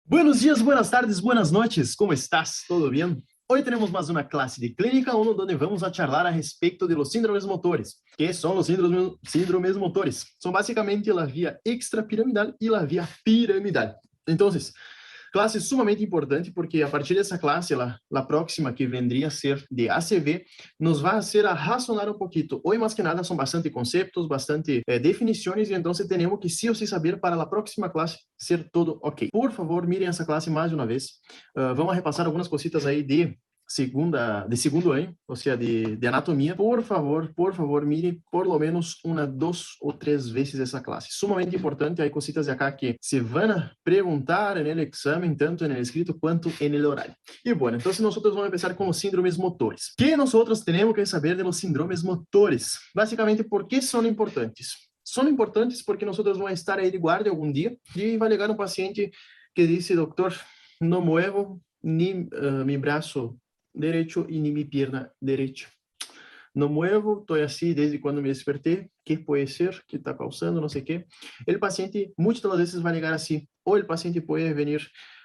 Buenos días, buenas tardes, buenas noches, ¿cómo estás? ¿Todo bien? Hoy tenemos más una clase de Clínica 1 donde vamos a charlar a respecto de los síndromes motores. ¿Qué son los síndromes motores? Son básicamente la vía extrapiramidal y la vía piramidal. Entonces, classe sumamente importante porque a partir dessa classe, a próxima que vendria a ser de ACV, nos vai ser a razonar um pouquinho. Hoje, mais que nada, são bastante conceitos, bastante definições, e então temos que sim ou sim saber para a próxima classe ser todo ok. Por favor, mirem essa classe mais de uma vez. Vamos repassar algumas cositas aí de segundo ano, ou seja, de anatomia. Por favor, mire por lo menos uma, duas ou três vezes essa classe. Sumamente importante, há cositas de acá que se van perguntar no exame, tanto no escrito quanto no horário. E bueno, então nós vamos começar com os síndromes motores. Que nós temos que saber de los síndromes motores? Basicamente, por que são importantes? São importantes porque nós vamos estar aí de guarda algum dia e vai chegar um paciente que diz, doutor, não muevo nem meu braço derecho y ni mi pierna derecha. No muevo, estoy así desde cuando me desperté. ¿Qué puede ser? ¿Qué está causando? No sé qué. El paciente muchas de las veces va a llegar así. O el paciente puede venir,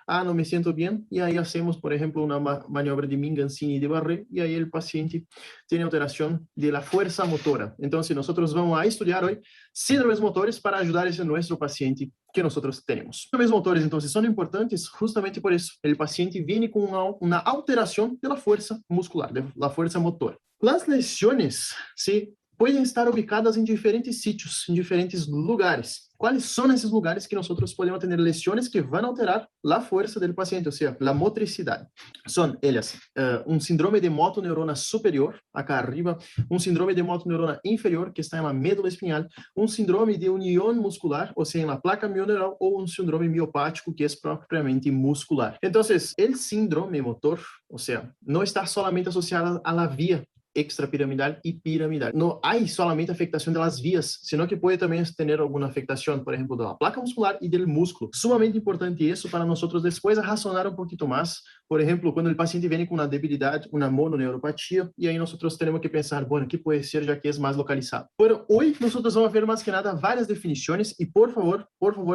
no me siento bien, y ahí hacemos, por ejemplo, una maniobra de Mingancini y de Barré, y ahí el paciente tiene alteración de la fuerza motora. Entonces, nosotros vamos a estudiar hoy síndromes motores para ayudar a ese nuestro paciente que nosotros tenemos. Síndromes motores, entonces, son importantes justamente por eso. El paciente viene con una alteración de la fuerza muscular, de la fuerza motora. Las lesiones, ¿sí?, pueden estar ubicadas en diferentes sitios, en diferentes lugares. ¿Cuáles son esos lugares que nosotros podemos tener lesiones que van a alterar la fuerza del paciente, o sea, la motricidad? Son ellas, un síndrome de motoneurona superior, acá arriba, un síndrome de motoneurona inferior, que está en la médula espinhal, un síndrome de unión muscular, o sea, en la placa mioneural, o un síndrome miopático, que es propiamente muscular. Entonces, el síndrome motor, o sea, no está solamente asociado a la vía extrapiramidal y piramidal. No hay solamente afectación de las vías, sino que puede también tener alguna afectación, por ejemplo, de la placa muscular y del músculo. Sumamente importante eso para nosotros después razonar un poquito más. Por ejemplo, cuando el paciente viene con una debilidad, una mononeuropatía, y ahí nosotros tenemos que pensar, bueno, ¿qué puede ser ya que es más localizado? Pero hoy nosotros vamos a ver más que nada varias definiciones y por favor,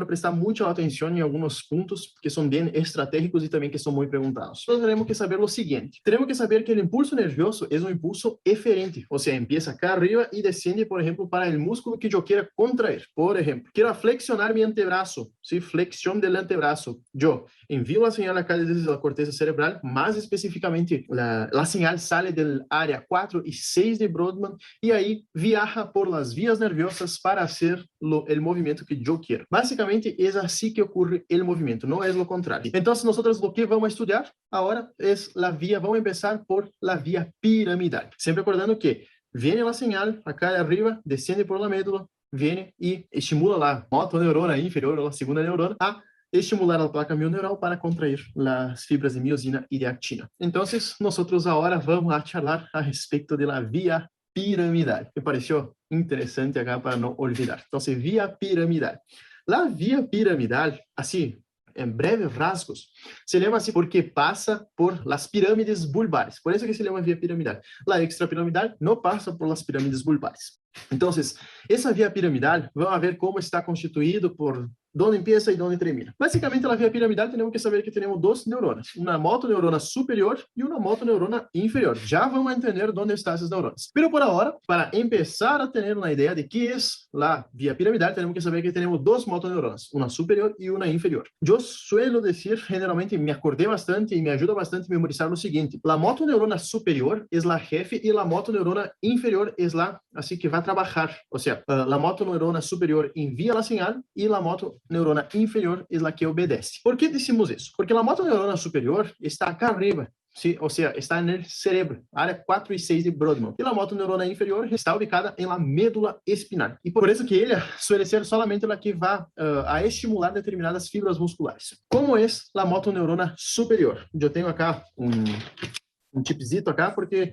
prestar mucha atención en algunos puntos que son bien estratégicos y también que son muy preguntados. Nosotros tenemos que saber lo siguiente. Tenemos que saber que el impulso nervioso es un impulso eferente, o sea, empieza acá arriba y desciende, por ejemplo, para el músculo que yo quiera contraer. Por ejemplo, quiero flexionar mi antebrazo, ¿sí? Flexión del antebrazo. Yo envío la señal acá desde la corteza cerebral, más específicamente la señal sale del área 4 y 6 de Brodmann y ahí viaja por las vías nerviosas para hacer el movimiento que yo quiero. Básicamente es así que ocurre el movimiento, no es lo contrario. Entonces nosotros lo que vamos a estudiar ahora es la vía, vamos a empezar por la vía piramidal. Siempre recordando que viene la señal acá de arriba, desciende por la médula, viene y estimula la motoneurona inferior, la segunda neurona, a estimular a placa mioneural para contrair las fibras de miosina y de actina. Entonces, nosotros ahora vamos a charlar a respecto de la vía piramidal. Me pareció interesante acá para no olvidar. Entonces, vía piramidal. La vía piramidal, así, en breves rasgos, se llama así porque pasa por las pirámides bulbares. Por eso que se llama vía piramidal. La extrapiramidal no pasa por las pirámides bulbares. Entonces, esa vía piramidal, vamos a ver cómo está constituido por dónde empieza y dónde termina. Básicamente, la vía piramidal tenemos que saber que tenemos dos neuronas, una motoneurona superior y una motoneurona inferior. Ya vamos a entender dónde están esas neuronas. Pero por ahora, para empezar a tener una idea de qué es la vía piramidal, tenemos que saber que tenemos dos motoneuronas, una superior y una inferior. Yo suelo decir, generalmente, me acordé bastante y me ayuda bastante a memorizar lo siguiente. La motoneurona superior es la jefe y la motoneurona inferior es la, así que va a trabajar. O sea, la motoneurona superior envía la señal y la motoneurona inferior es la que obedece. ¿Por qué decimos eso? Porque la motoneurona superior está acá arriba, ¿sí? O sea, está en el cerebro, área 4 y 6 de Brodmann. Y la motoneurona inferior está ubicada en la médula espinal. Y por eso que ella suele ser solamente la que va a estimular determinadas fibras musculares. ¿Cómo es la motoneurona superior? Yo tengo acá un chipcito acá porque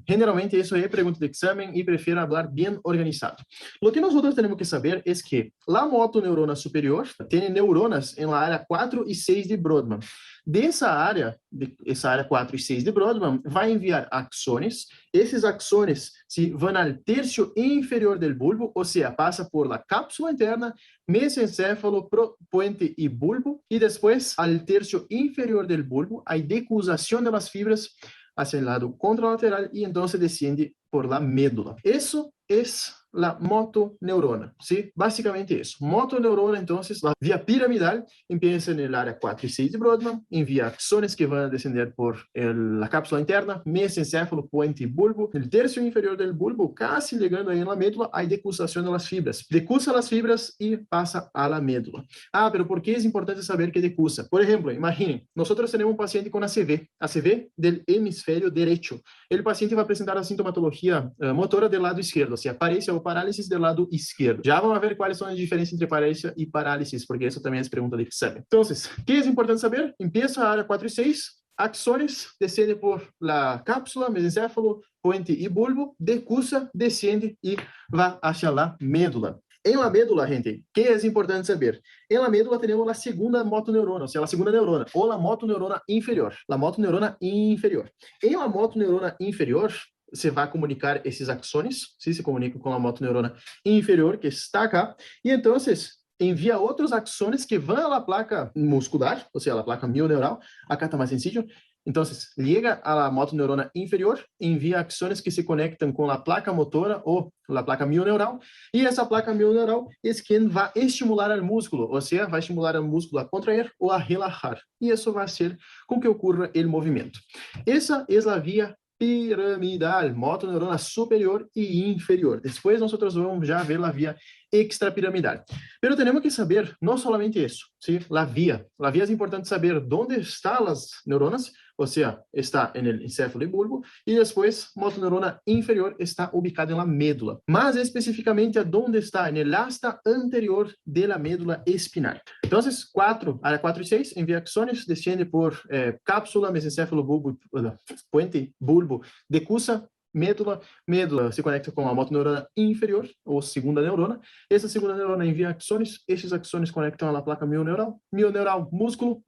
generalmente eso es pregunta de examen y prefiero hablar bien organizado. Lo que nosotros tenemos que saber es que la motoneurona superior tiene neuronas en la área 4 y 6 de Brodmann. De esa área 4 y 6 de Brodmann, va a enviar axones. Esses axones se van al tercio inferior del bulbo, o sea, pasa por la cápsula interna, mesencéfalo, puente y bulbo, y después al tercio inferior del bulbo hay decusación de las fibras hacia el lado contralateral y entonces desciende por la médula. Eso es la motoneurona, ¿sí? Básicamente eso. Motoneurona, entonces, la vía piramidal empieza en el área 4 y 6 de Brodmann, envía axones que van a descender por la cápsula interna, mesencéfalo, puente y bulbo. El tercio inferior del bulbo, casi llegando ahí en la médula, hay decusación de las fibras. Decusa las fibras y pasa a la médula. Ah, pero ¿por qué es importante saber que decusa? Por ejemplo, imaginen, nosotros tenemos un paciente con ACV del hemisferio derecho. El paciente va a presentar la sintomatología motora del lado izquierdo, o sea, parecia o parálisis del lado izquierdo. Ya vamos a ver cuáles son las diferencias entre parecia y parálisis, porque eso también es pregunta de examen. Entonces, ¿qué es importante saber? Empieza a área 4 y 6, axones, descende por la cápsula, mesencéfalo, puente y bulbo, decusa, desciende y va hacia la médula. En la médula, gente, ¿qué es importante saber? En la médula tenemos la segunda motoneurona, o sea, la segunda neurona, o la motoneurona inferior. La motoneurona inferior. En la motoneurona inferior, se vai comunicar esses axones, ¿sí? Se comunicam com a motoneurona inferior, que está acá, e então envia outros axones que vão à placa muscular, ou seja, a placa mioneural. Acá está mais sencillo. Então, liga a motoneurona inferior, envia axones que se conectam com a placa motora ou a placa mioneural, e essa placa mioneural é quem vai estimular o músculo, ou seja, vai estimular o músculo a contrair ou a relaxar, e isso vai ser com que ocorra o movimento. Essa é a via piramidal, motoneurona superior e inferior. Después nosotros vamos ya ver la vía extrapiramidal. Pero tenemos que saber no solamente eso, ¿sí? La vía es importante saber dónde están las neuronas, o sea, está en el encéfalo y bulbo, y después motoneurona inferior está ubicada en la médula. Más específicamente, ¿dónde está? En el asta anterior de la médula espinal. Entonces, área 4 y 6, envía axones, desciende por cápsula, mesencéfalo, bulbo, puente, bulbo, decusa, médula se conecta com a motoneurona inferior, ou segunda neurona. Essa segunda neurona envia axones, esses axones conectam a placa mioneural, músculo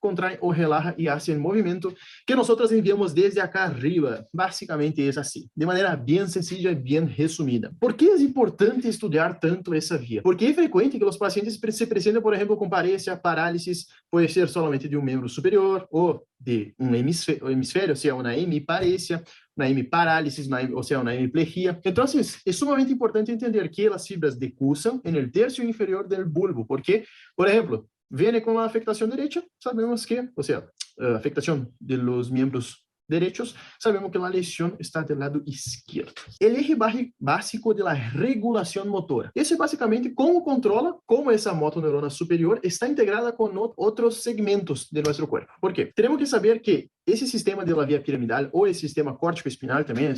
contrai ou relaxa e hace o movimento que nós enviamos desde acá arriba. Basicamente é assim, de maneira bem sencilla e bem resumida. Por que é importante estudar tanto essa via? Porque é frequente que os pacientes se apresentem, por exemplo, com parecia, parálisis, pode ser solamente de um membro superior ou de um hemisfério, ou seja, uma hemiparesia, na hemiparálisis, ou seja, na hemiplegia. Então, é sumamente importante entender que as fibras decussam no terço inferior do bulbo, porque, por exemplo, vem com a afectação direita, sabemos que, ou seja, afectação de los miembros derechos, sabemos que a lesão está do lado esquerdo. O eje básico da regulação motora. Esse é basicamente como controla como essa motoneurona superior está integrada com outros segmentos de nosso corpo. Por quê? Temos que saber que esse sistema de la via piramidal ou esse sistema córtico-espinal também é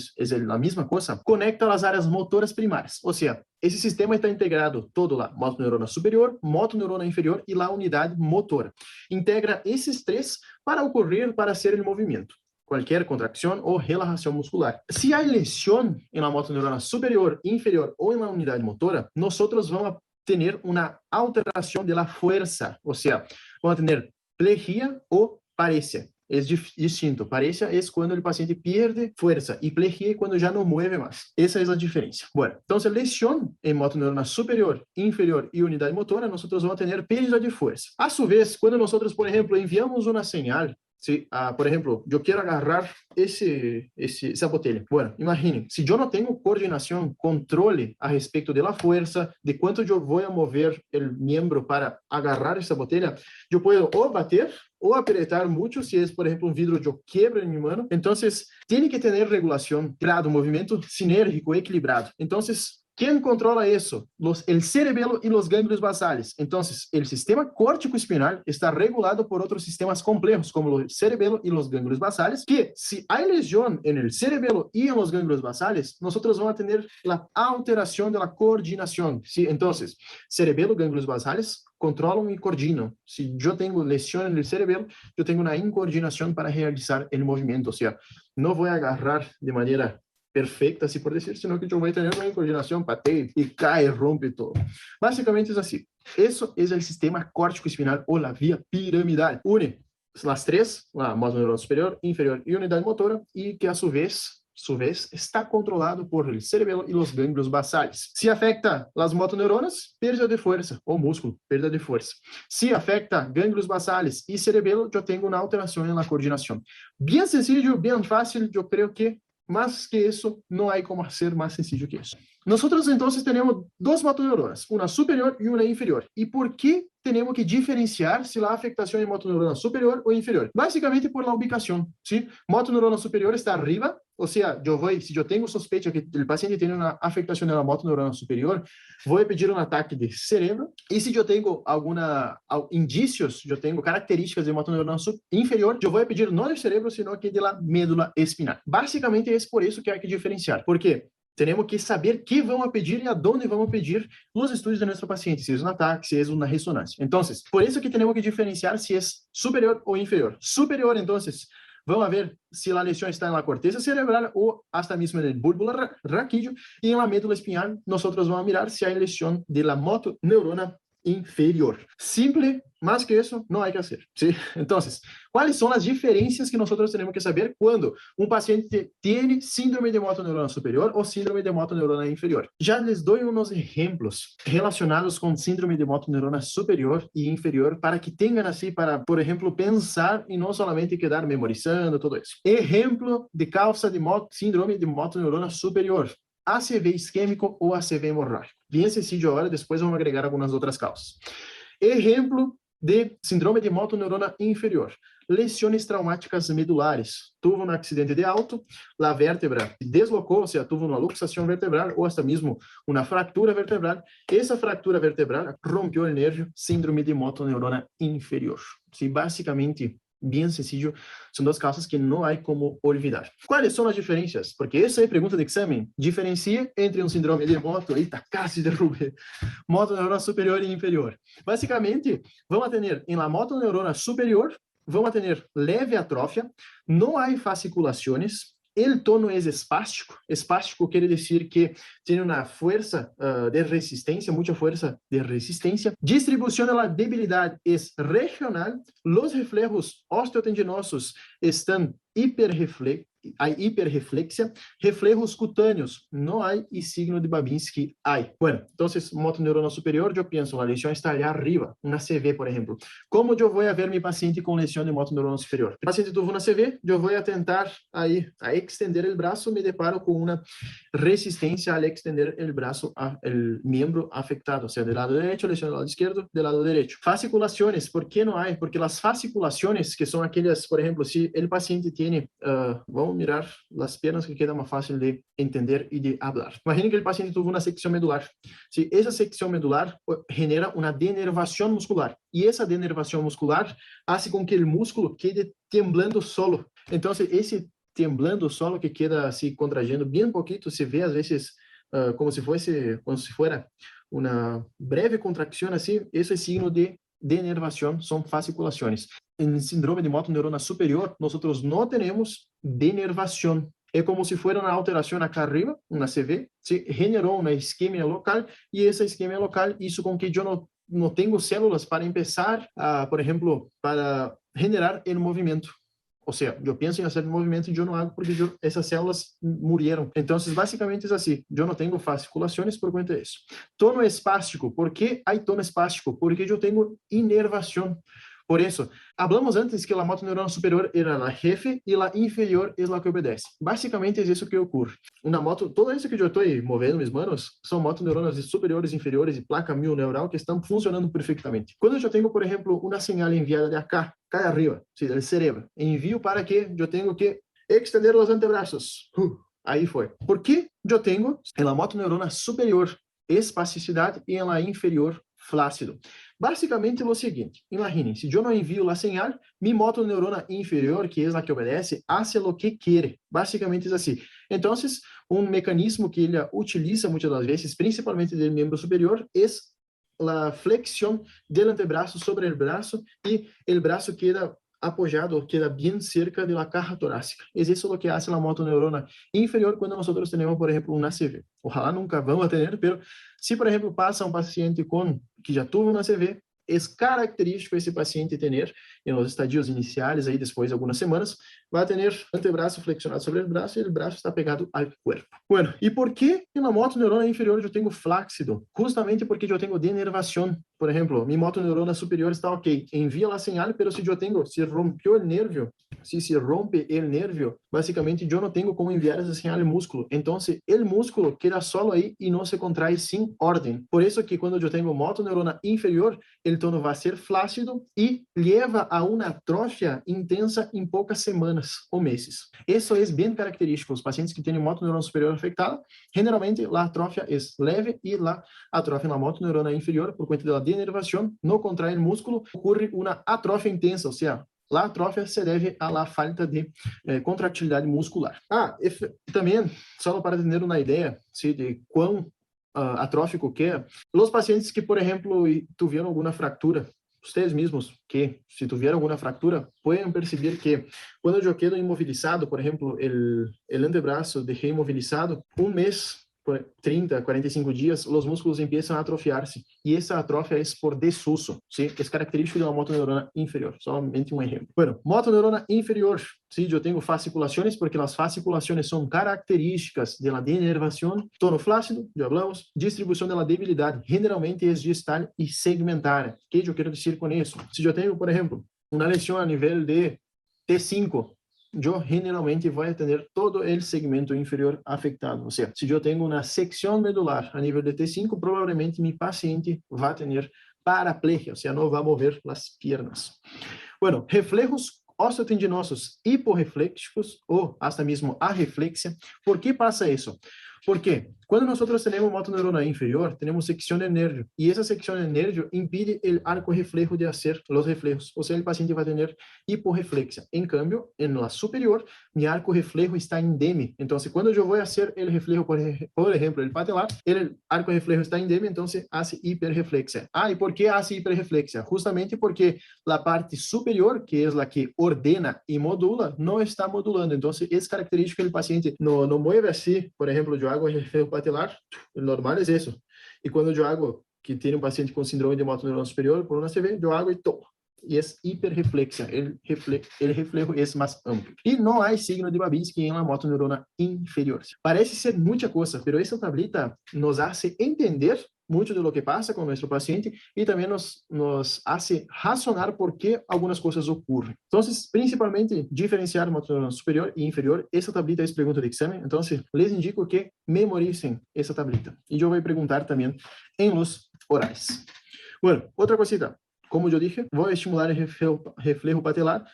a mesma coisa, conecta as áreas motoras primárias. Ou seja, esse sistema está integrado todo lá, motoneurona superior, motoneurona inferior e a unidade motora. Integra esses três para ocorrer, para ser o movimento. Qualquer contracção ou relaxação muscular. Se há lesão em la motoneurona superior, inferior ou em la unidade motora, nós vamos ter uma alteração de la fuerza, ou seja, vamos ter plejia ou parecia. É distinto. Parecia é quando o paciente perde força e plejia é quando já não move mais. Essa é a diferença. Bueno, então, lesão em motoneurona superior, inferior e unidade motora, nós vamos ter pérdida de força. A sua vez, quando nós, por exemplo, enviamos uma señal, si, por ejemplo, yo quiero agarrar esa botella. Bueno, imaginen, si yo no tengo coordinación, controle a respecto de la fuerza, de cuánto yo voy a mover el miembro para agarrar esa botella, yo puedo o bater o apretar mucho, si es, por ejemplo, un vidrio, yo quiebro en mi mano. Entonces, tiene que tener regulación, un movimiento sinérgico, equilibrado. Entonces, ¿Quién controla eso? El cerebelo y los ganglios basales. Entonces, el sistema córtico-espinal está regulado por otros sistemas complejos, como el cerebelo y los ganglios basales, que si hay lesión en el cerebelo y en los ganglios basales, nosotros vamos a tener la alteración de la coordinación. ¿Sí? Entonces, cerebelo, ganglios basales controlan y coordinan. Si yo tengo lesión en el cerebelo, yo tengo una incoordinación para realizar el movimiento. O sea, no voy a agarrar de manera perfecta, así por decir, sino que yo voy a tener una coordinación, pateo y cae, rompe todo. Básicamente es así. Eso es el sistema córtico-espinal o la vía piramidal. Une las tres, la motoneurona superior, inferior y unidad motora, y que a su vez está controlado por el cerebelo y los ganglios basales. Si afecta las motoneuronas, pérdida de fuerza, o músculo, pérdida de fuerza. Si afecta ganglios basales y cerebelo, yo tengo una alteración en la coordinación. Bien sencillo, bien fácil, yo creo que más que eso, no hay como hacer más sencillo que eso. Nosotros entonces tenemos dos motoneuronas, una superior y una inferior. ¿Y por qué tenemos que diferenciar si la afectación es motoneurona superior o inferior? Básicamente por la ubicación, ¿sí? Motoneurona superior está arriba, o sea, si yo tengo sospecha que el paciente tiene una afectación en la motoneurona superior, voy a pedir un ataque de cerebro. Y si yo tengo indicios, yo tengo características de motoneurona inferior, yo voy a pedir no del cerebro, sino que de la médula espinal. Básicamente es por eso que hay que diferenciar, porque tenemos que saber qué vamos a pedir y a dónde vamos a pedir los estudios de nuestro paciente, si es un ataque, si es una resonancia. Entonces, por eso que tenemos que diferenciar si es superior o inferior. Superior, entonces, vamos a ver si la lesión está en la corteza cerebral o hasta mismo en el bulbo raquídeo, y en la médula espinal nosotros vamos a mirar si hay lesión de la motoneurona inferior. Simple, más que eso, no hay que hacer, ¿sí? Entonces, ¿cuáles son las diferencias que nosotros tenemos que saber cuando un paciente tiene síndrome de motoneurona superior o síndrome de motoneurona inferior? Ya les doy unos ejemplos relacionados con síndrome de motoneurona superior y inferior para que tengan así, para, por ejemplo, pensar y no solamente quedar memorizando todo eso. Ejemplo de causa de síndrome de motoneurona superior: ACV isquêmico ou ACV hemorrágico. Bien sencillo ahora, después vamos a agregar algunas otras causas. Ejemplo de síndrome de motoneurona inferior: lesiones traumáticas medulares. Tuvo un accidente de auto, la vértebra deslocou, o sea, tuvo una luxación vertebral o hasta mismo una fractura vertebral. Esa fractura vertebral rompió el nervio, síndrome de motoneurona inferior. Sí, básicamente, bien sencillo, son dos causas que no hay como olvidar. ¿Cuáles son las diferencias? Porque esa es pregunta de examen. Diferencia entre un síndrome de moto, eita, casi derrubé, motoneurona superior e inferior. Básicamente, vamos a tener en la motoneurona superior, vamos a tener leve atrofia, no hay fasciculaciones. El tono es espástico. Espástico quiere decir que tiene una fuerza de resistencia, mucha fuerza de resistencia. Distribución de la debilidad es regional. Los reflejos osteotendinosos están hay hiperreflexia. Reflejos cutáneos no hay, y signo de Babinski hay. Bueno, entonces, motoneurona superior, yo pienso, la lesión está allá arriba, una CV, por ejemplo. ¿Cómo yo voy a ver mi paciente con lesión de motoneurona superior? El paciente tuvo una CV, yo voy a tentar ahí a extender el brazo, me deparo con una resistencia al extender el brazo, el miembro afectado, o sea, del lado derecho, lesión del lado izquierdo, del lado derecho. Fasciculaciones, ¿por qué no hay? Porque las fasciculaciones, que son aquellas, por ejemplo, si el paciente tiene, vamos a mirar las piernas, que queda más fácil de entender y de hablar. Imaginen que el paciente tuvo una sección medular. Si esa sección medular genera una denervación muscular, y esa denervación muscular hace con que el músculo quede temblando solo. Entonces, ese temblando solo que queda así contrayendo bien poquito, se ve a veces como si fuera una breve contracción así. Eso es signo de denervación, son fasciculaciones. En el síndrome de motoneurona superior, nosotros no tenemos denervación. É como se fosse uma alteração acá arriba, uma CV, se generou uma isquemia local, e essa isquemia local, isso com que eu não tenho células para começar, por exemplo, para generar o movimento. Ou seja, eu penso em fazer o movimento e eu não hago porque essas células murieron. Então, basicamente é assim. Eu não tenho fasciculações por conta disso. Tono espástico. ¿Por que há tono espástico? Porque eu tenho inervação. Por eso, hablamos antes que la motoneurona superior era la jefe y la inferior es la que obedece. Básicamente es eso que ocurre. Una moto, todo eso que yo estoy moviendo mis manos son motoneuronas superiores, inferiores y placa mioneural que están funcionando perfectamente. Cuando yo tengo, por ejemplo, una señal enviada de acá, cae arriba, sí, del cerebro, envío para que yo tengo que extender los antebrazos. Aí foi. ¿Por qué yo tengo en la motoneurona superior espasticidade e en la inferior flácido? Basicamente é o seguinte, imaginem, se eu não envio a señal, mi motoneurona inferior, que é a que obedece, hace lo que quiere. Basicamente é assim. Então, um mecanismo que ele utiliza muitas das vezes, principalmente do membro superior, é a flexión del antebraço sobre o braço e o braço queda apoyado, queda bien cerca de la caja torácica. Es eso lo que hace la motoneurona inferior cuando nosotros tenemos, por ejemplo, un ACV. Ojalá nunca vamos a tener, pero si, por ejemplo, pasa un paciente que já tuvo un ACV, é característico esse paciente ter, nos estadios iniciais, aí depois de algumas semanas, vai ter antebraço flexionado sobre o braço e o braço está pegado ao corpo. Bueno, e por que na motoneurona inferior eu tenho flácido? Justamente porque eu tenho denervação. Por exemplo, minha motoneurona superior está ok, envia a señal, pero se eu tenho, se rompeu o nervio, se rompe o nervio, basicamente eu não tenho como enviar essa señal ao músculo. Então, o músculo queda solo aí e não se contrai sem ordem. Por isso que quando eu tenho motoneurona inferior, o tono vai ser flácido e leva a uma atrofia intensa em poucas semanas ou meses. Isso é bem característico. Os pacientes que têm motoneurona superior afetada, generalmente a atrofia é leve e a atrofia na motoneurona inferior, por conta da denervação, não contrai o músculo, ocorre uma atrofia intensa, ou seja, a atrofia se deve à falta de contractilidade muscular. Também, só para ter uma ideia de quão atrófico que é, os pacientes que, por exemplo, tiveram alguma fractura, vocês mesmos que, se tiveram alguma fractura, podem perceber que quando eu quedo imobilizado, por exemplo, o antebraço deixei imobilizado, um mês, 30, 45 dias, os músculos começam a atrofiar-se. E essa atrofia é por desuso, ¿sí? É característico de uma motoneurona inferior. Somente um exemplo. Bueno, motoneurona inferior. Sí, eu tenho fasciculações porque as fasciculações são características da denervação, tono flácido, já falamos, distribuição da debilidade, generalmente é distal e segmentária. O que eu quero dizer com isso? Se eu tenho, por exemplo, uma lesão a nível de T5, eu generalmente vou ter todo o segmento inferior afetado. Ou seja, se eu tenho uma secção medular a nível de T5, provavelmente meu paciente vai ter paraplegia, ou seja, não vai mover as pernas. Bueno, reflejos osteotendinosos hiporreflexos ou hasta mesmo arreflexia. ¿Por qué pasa eso? Porque quando nós temos motoneurona inferior, temos secção de nervio, e essa secção de nervio impide o arco reflejo de fazer os reflejos, ou seja, o paciente vai ter hiporreflexia. Em cambio, em la superior, mi arco reflejo está indeme. Então, quando eu vou fazer o reflejo, por exemplo, o patelar, o arco reflejo está indeme, então hace hiperreflexia. E por que hace hiperreflexia? Justamente porque a parte superior, que é a que ordena e modula, não está modulando. Então, é característico que o paciente não mueve assim, por exemplo, eu hago reflejo patelar, o normal é isso. E quando eu hago, que tem um paciente com síndrome de motoneurona superior, por uma CV, eu hago e tomo. E é hiperreflexia, o reflejo é mais amplo. E não há signo de Babinski em uma motoneurona inferior. Parece ser muita coisa, mas essa tablita nos hace entender muito do que passa com o nosso paciente e também nos hace razonar por que algumas coisas ocorrem. Então, principalmente, diferenciar motoneurona superior e inferior. Essa tablita é pergunta de exame, então, les indico que memoricem essa tablita. E eu vou perguntar também em los orais. Bueno, outra cosita. Como eu dije, vou estimular o reflejo patelar.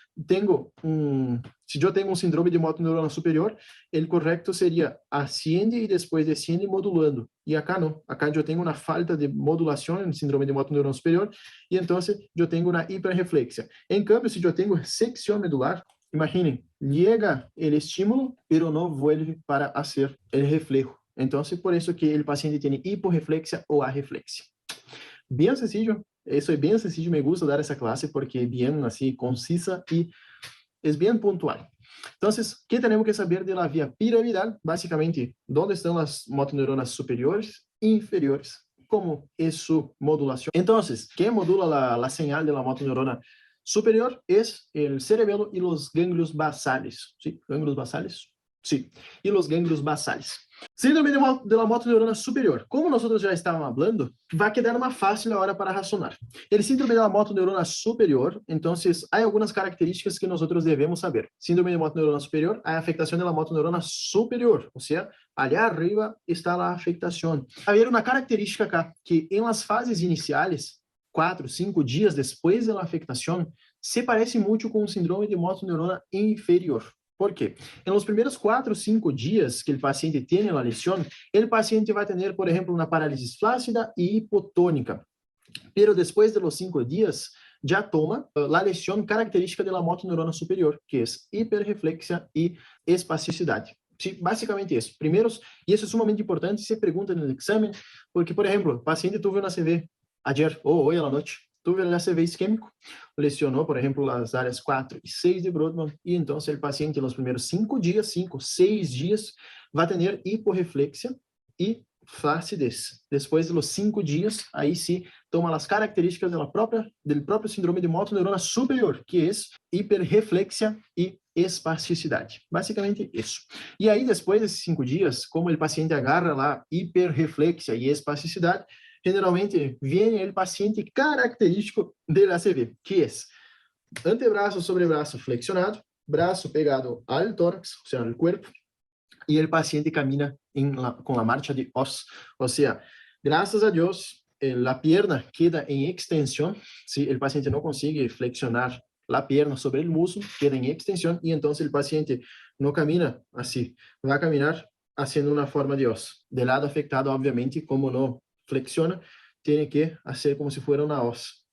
Se eu tenho um síndrome de motoneurona superior, o correto seria asciende e depois descende modulando. E acá não. Acá eu tenho uma falta de modulação no síndrome de motoneurona superior e então eu tenho uma hiperreflexia. Em câmbio, se eu tenho secção medular, imaginem, chega o estímulo, pero não vuelve para fazer o reflejo. Então, por isso que o paciente tem hiporreflexia ou arreflexia. Bem sencillo. Isso é bem sencillo, me gusta dar essa classe porque é bem assim concisa e é bem pontual. Então, o que temos que saber da via piramidal? Basicamente, onde estão as motoneuronas superiores e inferiores? Como é sua modulação? Então, quem modula a señal da motoneurona superior é o cerebelo e os gânglios basales. ¿Sí? ¿Gânglios basales? Sí. E os gânglios basales. Síndrome de la motoneurona superior. Como nós já estávamos falando, vai quedar uma fácil hora para razonar. O síndrome da motoneurona superior, então, há algumas características que nós devemos saber. Síndrome de motoneurona superior, a afectação da motoneurona superior, ou seja, ali arriba está a afectação. Há uma característica acá, que em las fases iniciais, 4, 5 dias depois da afectação, se parece muito com o síndrome de motoneurona inferior. ¿Por quê? En los primeros 4 o 5 días que el paciente tiene la lesión, el paciente va a tener, por ejemplo, una parálisis flácida y hipotónica. Pero después de los 5 días, ya toma la lesión característica de la motoneurona superior, que es hiperreflexia y espasticidad. Sí, basicamente eso. Primeros, y eso es sumamente importante, se pregunta en el examen, porque, por ejemplo, el paciente tuvo una ACV ayer o hoy a la noche, tuve el ACV isquémico, lesionó, por ejemplo, las áreas 4 y 6 de Brodmann, y entonces el paciente en los primeros 5 días, 5, 6 días, va a tener hiporreflexia y flacidez. Después de los 5 días, aí sim, toma as características do próprio síndrome de motoneurona superior, que é hiperreflexia e espasticidade. Basicamente isso. E aí, depois desses 5 dias, como o paciente agarra lá hiperreflexia e espasticidade, generalmente vem o paciente característico do ACV, que é antebraço sobre braço flexionado, braço pegado ao tórax, ou seja, ao corpo, y el paciente camina con la marcha de os. O sea, gracias a Dios, la pierna queda en extensión. Si el paciente no consigue flexionar la pierna sobre el muslo, queda en extensión y entonces el paciente no camina así, va a caminar haciendo una forma de os. Del lado afectado, obviamente, como no flexiona, tiene que hacer como si fuera una os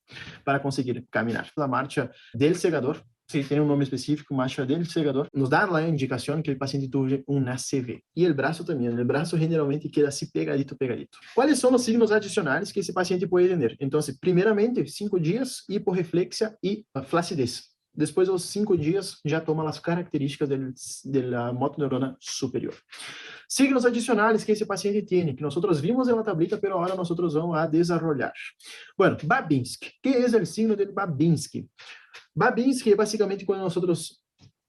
para conseguir caminar. La marcha del segador, se tem um nome específico, marcha del segador, nos dá lá a indicação que o paciente teve um ACV. E o braço também, o braço generalmente queda assim pegadito, pegadito. Quais são os signos adicionais que esse paciente pode ter? Então, primeiramente, 5 dias, hiporreflexia e flacidez. Depois dos 5 dias, já toma as características da motoneurona superior. Signos adicionais que esse paciente tem, que nós vimos na tablita, mas agora nós vamos a desenvolver. Bueno, Babinski. Que é o signo de Babinski? Babinski é basicamente quando nós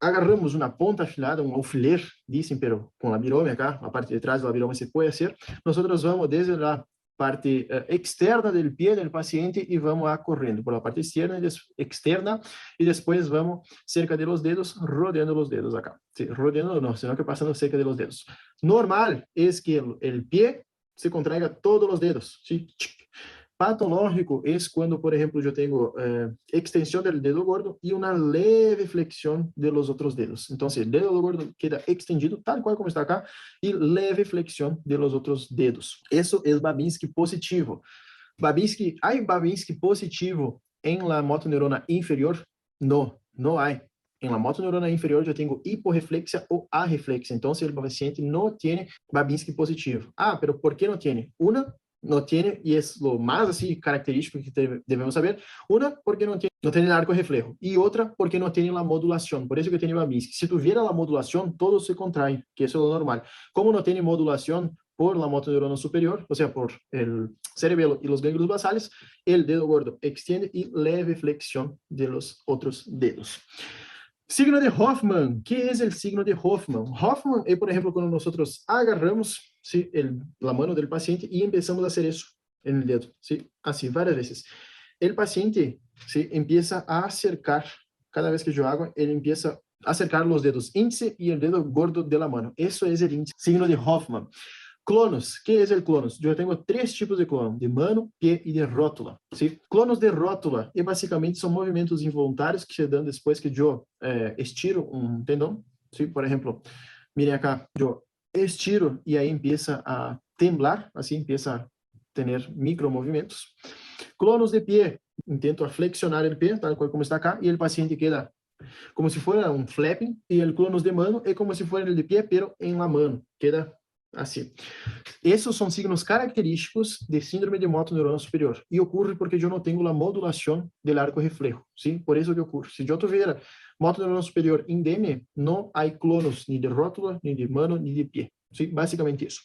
agarramos uma ponta afilada, um alfiler, dizem, pero com a virome acá, a parte de trás da virome se pode fazer, nós vamos desde a parte externa do pé do paciente e vamos correndo por la parte externa e depois vamos cerca de los dedos, rodeando los dedos acá. Sí, rodeando não, sino que passando cerca de los dedos. Normal é que o pé se contraiga todos os dedos, ¿sí? Patológico é quando, por exemplo, eu tenho extensão do dedo gordo e uma leve flexião de los outros dedos. Então, o dedo gordo queda extendido, tal qual como está acá, e leve flexião de los outros dedos. Isso é Babinski positivo. ¿Hay Babinski positivo em la motoneurona inferior? No, no hay. En la motoneurona inferior eu tenho hiporreflexia ou arreflexia. Então, o paciente não tem Babinski positivo. Ah, pero ¿por qué no tiene? Una, no tiene, y es lo más así característico que debemos saber. Una, porque no tiene el arco reflejo. Y otra, porque no tiene la modulación. Por eso que tiene Babinski. Si tuviera la modulación, todo se contrae, que eso es lo normal. Como no tiene modulación por la motoneurona superior, o sea, por el cerebelo y los ganglios basales, el dedo gordo extiende y leve flexión de los otros dedos. Signo de Hoffman. ¿Qué es el signo de Hoffman? Hoffman es, por ejemplo, cuando nosotros agarramos, ¿sí?, la mano del paciente y empezamos a hacer eso en el dedo, ¿sí? Así, varias veces. El paciente, ¿sí?, empieza a acercar, cada vez que yo hago, él empieza a acercar los dedos índice y el dedo gordo de la mano. Eso es el índice. Signo de Hoffman. Clonos. ¿Qué es el clonos? Yo tengo 3 tipos de clono, de mano, pé e de rótula. ¿Sí? Clonos de rótula, e basicamente são movimentos involuntários que se dão depois que eu estiro um tendão. ¿Sí? Por exemplo, miren acá, eu estiro e aí empieza a temblar, assim empieza a ter micromovimentos. Clonos de pé, intento flexionar o pé, tal como está acá, e o paciente queda como se fosse um flapping, e o clonos de mano é como se fosse el de pé, pero em la mano, queda assim. Esses são signos característicos de síndrome de motoneurona superior. E ocorre porque eu não tenho a modulação do arco reflejo. ¿Sí? Por isso que ocorre. Se eu tiver motoneurona superior indeme, não há clonos nem de rótula, nem de mano, nem de pé. ¿Sí? Basicamente isso.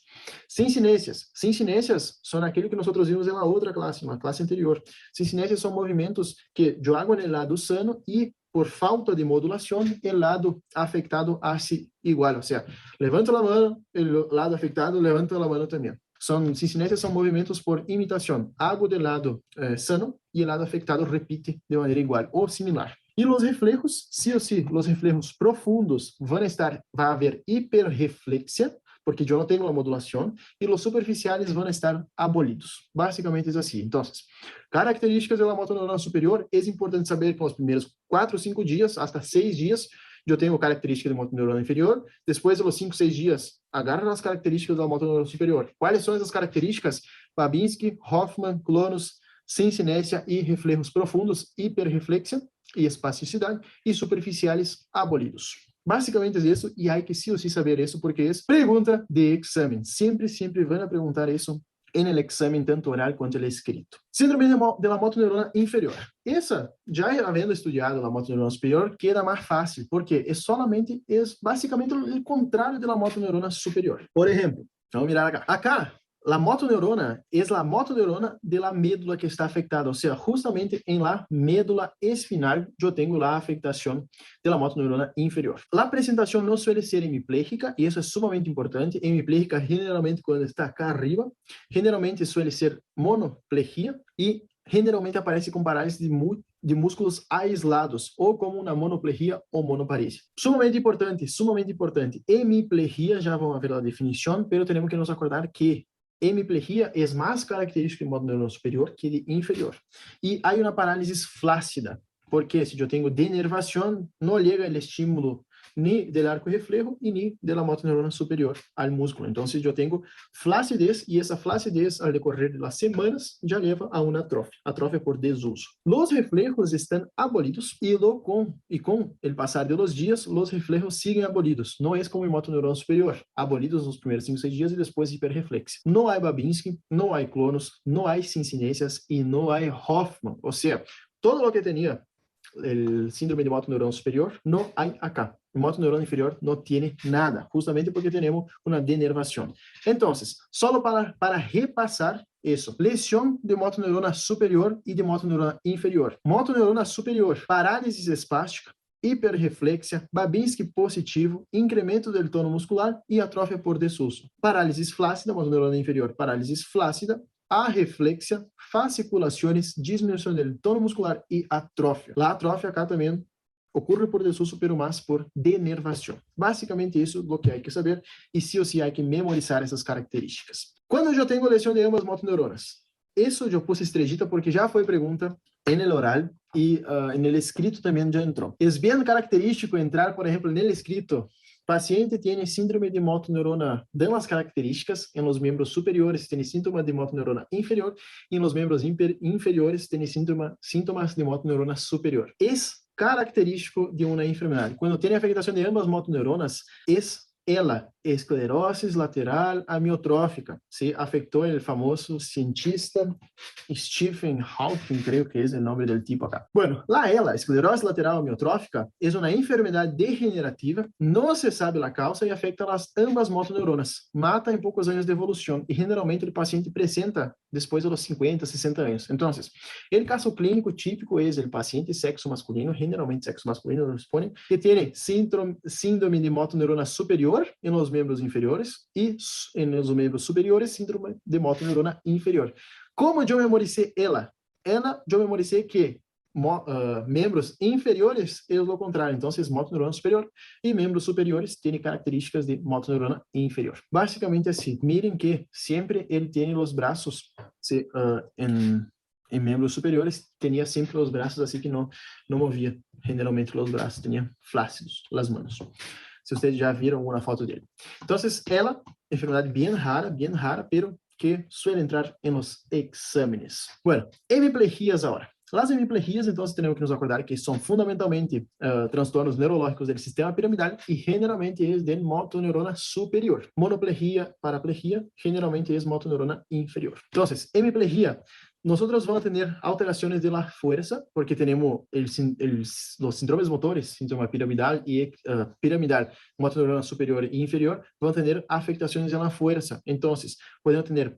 Sincinesias. Sincinesias são aquilo que nós vimos na outra classe, na classe anterior. Sincinesias são movimentos que eu hago no lado sano e por falta de modulação, o lado afectado hace igual. O sea, levanto a mano, o lado afectado levanta a mano também. Sincinesias são movimentos por imitação. Hago do lado sano e o lado afectado repite de maneira igual ou similar. E os reflejos, sí ou sí, os reflejos profundos vai haver hiperreflexia, porque eu não tenho a modulação, e os superficiais vão estar abolidos. Basicamente é assim. Então, características da motoneurona superior, é importante saber que nos primeiros 4 ou 5 dias, até 6 dias, eu tenho característica de motoneurona inferior, depois de los 5, 6 dias, agarra as características da motoneurona superior. Quais são essas características? Babinski, Hoffman, clonos, cincinéssia e reflejos profundos, hiperreflexia e espasticidade, e superficiais abolidos. Basicamente é isso, e há que sim ou sim saber isso, porque é pergunta de exame. Sempre vão perguntar isso en el examen, tanto oral quanto el escrito. Síndrome de la motoneurona inferior. Essa, já havendo estudado a motoneurona superior, queda mais fácil, porque é basicamente o contrário da motoneurona superior. Por exemplo, vamos mirar acá. Acá, la motoneurona es la motoneurona de la médula que está afectada, o sea, justamente en la médula espinal yo tengo la afectación de la motoneurona inferior. La presentación no suele ser hemipléjica, y eso es sumamente importante. Hemipléjica generalmente cuando está acá arriba, generalmente suele ser monoplegia y generalmente aparece com parálisis de músculos aislados, ou como uma monoplegia ou monoparesia. Sumamente importante. Hemiplegia, já vamos ver a definição, mas temos que nos acordar que hemiplegia é mais característica de motoneurona superior que de inferior. E há uma parálise flácida, porque se eu tenho denervação, não chega o estímulo ni del arco reflejo y ni de la motoneurona superior al músculo. Entonces yo tengo flacidez y esa flacidez al decorrer de las semanas ya lleva a una atrofia por desuso. Los reflejos están abolidos y con el pasar de los días los reflejos siguen abolidos. No es como en motoneurona superior, abolidos los primeros 5 o 6 días y después hiperreflexia. No hay Babinski, no hay clonos, no hay cincinesias y no hay Hoffman. O sea, todo lo que tenía el síndrome de motoneurona superior no hay acá. El motoneurona inferior no tiene nada, justamente porque tenemos una denervación. Entonces, solo para repasar eso, lesión de motoneurona superior y de motoneurona inferior. Motoneurona superior, parálisis espástica, hiperreflexia, Babinski positivo, incremento del tono muscular e atrofia por desuso. Parálisis flácida, motoneurona inferior, parálisis flácida, arreflexia, fasciculações, diminuição do tono muscular e atrofia. A atrofia acá também ocorre por desuso, pero mais por denervação. Basicamente isso é o que há que saber e sim ou sim há que memorizar essas características. Quando eu tenho lesão de ambas motoneuronas? Isso eu pus estrellita porque já foi pergunta en el oral y en el escrito también ya entró. Es bien característico entrar, por ejemplo, en el escrito. Paciente tiene síndrome de motoneurona, dan las características, en los miembros superiores tiene síntomas de motoneurona inferior y en los miembros inferiores tiene síntomas de motoneurona superior. Es característico de una enfermedad. Cuando tiene afectación de ambas motoneuronas, es ela, esclerosis lateral amiotrófica, se afectou el famoso cientista Stephen Hawking, creo que es el nombre del tipo acá. Bueno, la esclerosis lateral amiotrófica, es una enfermedad degenerativa, no se sabe la causa y afecta ambas motoneuronas, mata en pocos años de evolución y generalmente el paciente presenta después de los 50, 60 años. Entonces, el caso clínico típico es el paciente sexo masculino, generalmente sexo masculino nos ponen, que tiene síndrome de motoneurona superior en los miembros inferiores y en los miembros superiores síndrome de motoneurona inferior. ¿Cómo yo memoricé ela? Yo memoricé que membros inferiores é o contrário, então motoneurona superior e membros superiores têm características de motoneurona inferior. Basicamente assim, miren que sempre ele tem os braços em membros superiores, tinha sempre os braços assim que não movia, generalmente os braços tinha flácidos, as mãos. Se vocês já viram alguma foto dele. Então, ela, enfermedade bem rara, pero que suele entrar em los exámenes. Bueno, hemiplegias agora. Las hemiplegias, então, temos que nos acordar que são fundamentalmente transtornos neurológicos do sistema piramidal e generalmente é de motoneurona superior. Monoplegia, paraplegia, generalmente é motoneurona inferior. Então, hemiplegia, nosotros vamos a tener alteraciones de la fuerza porque tenemos los síndromes motores, síndrome piramidal y piramidal, motoneurona superior e inferior, van a tener afectaciones en la fuerza. Entonces, podemos tener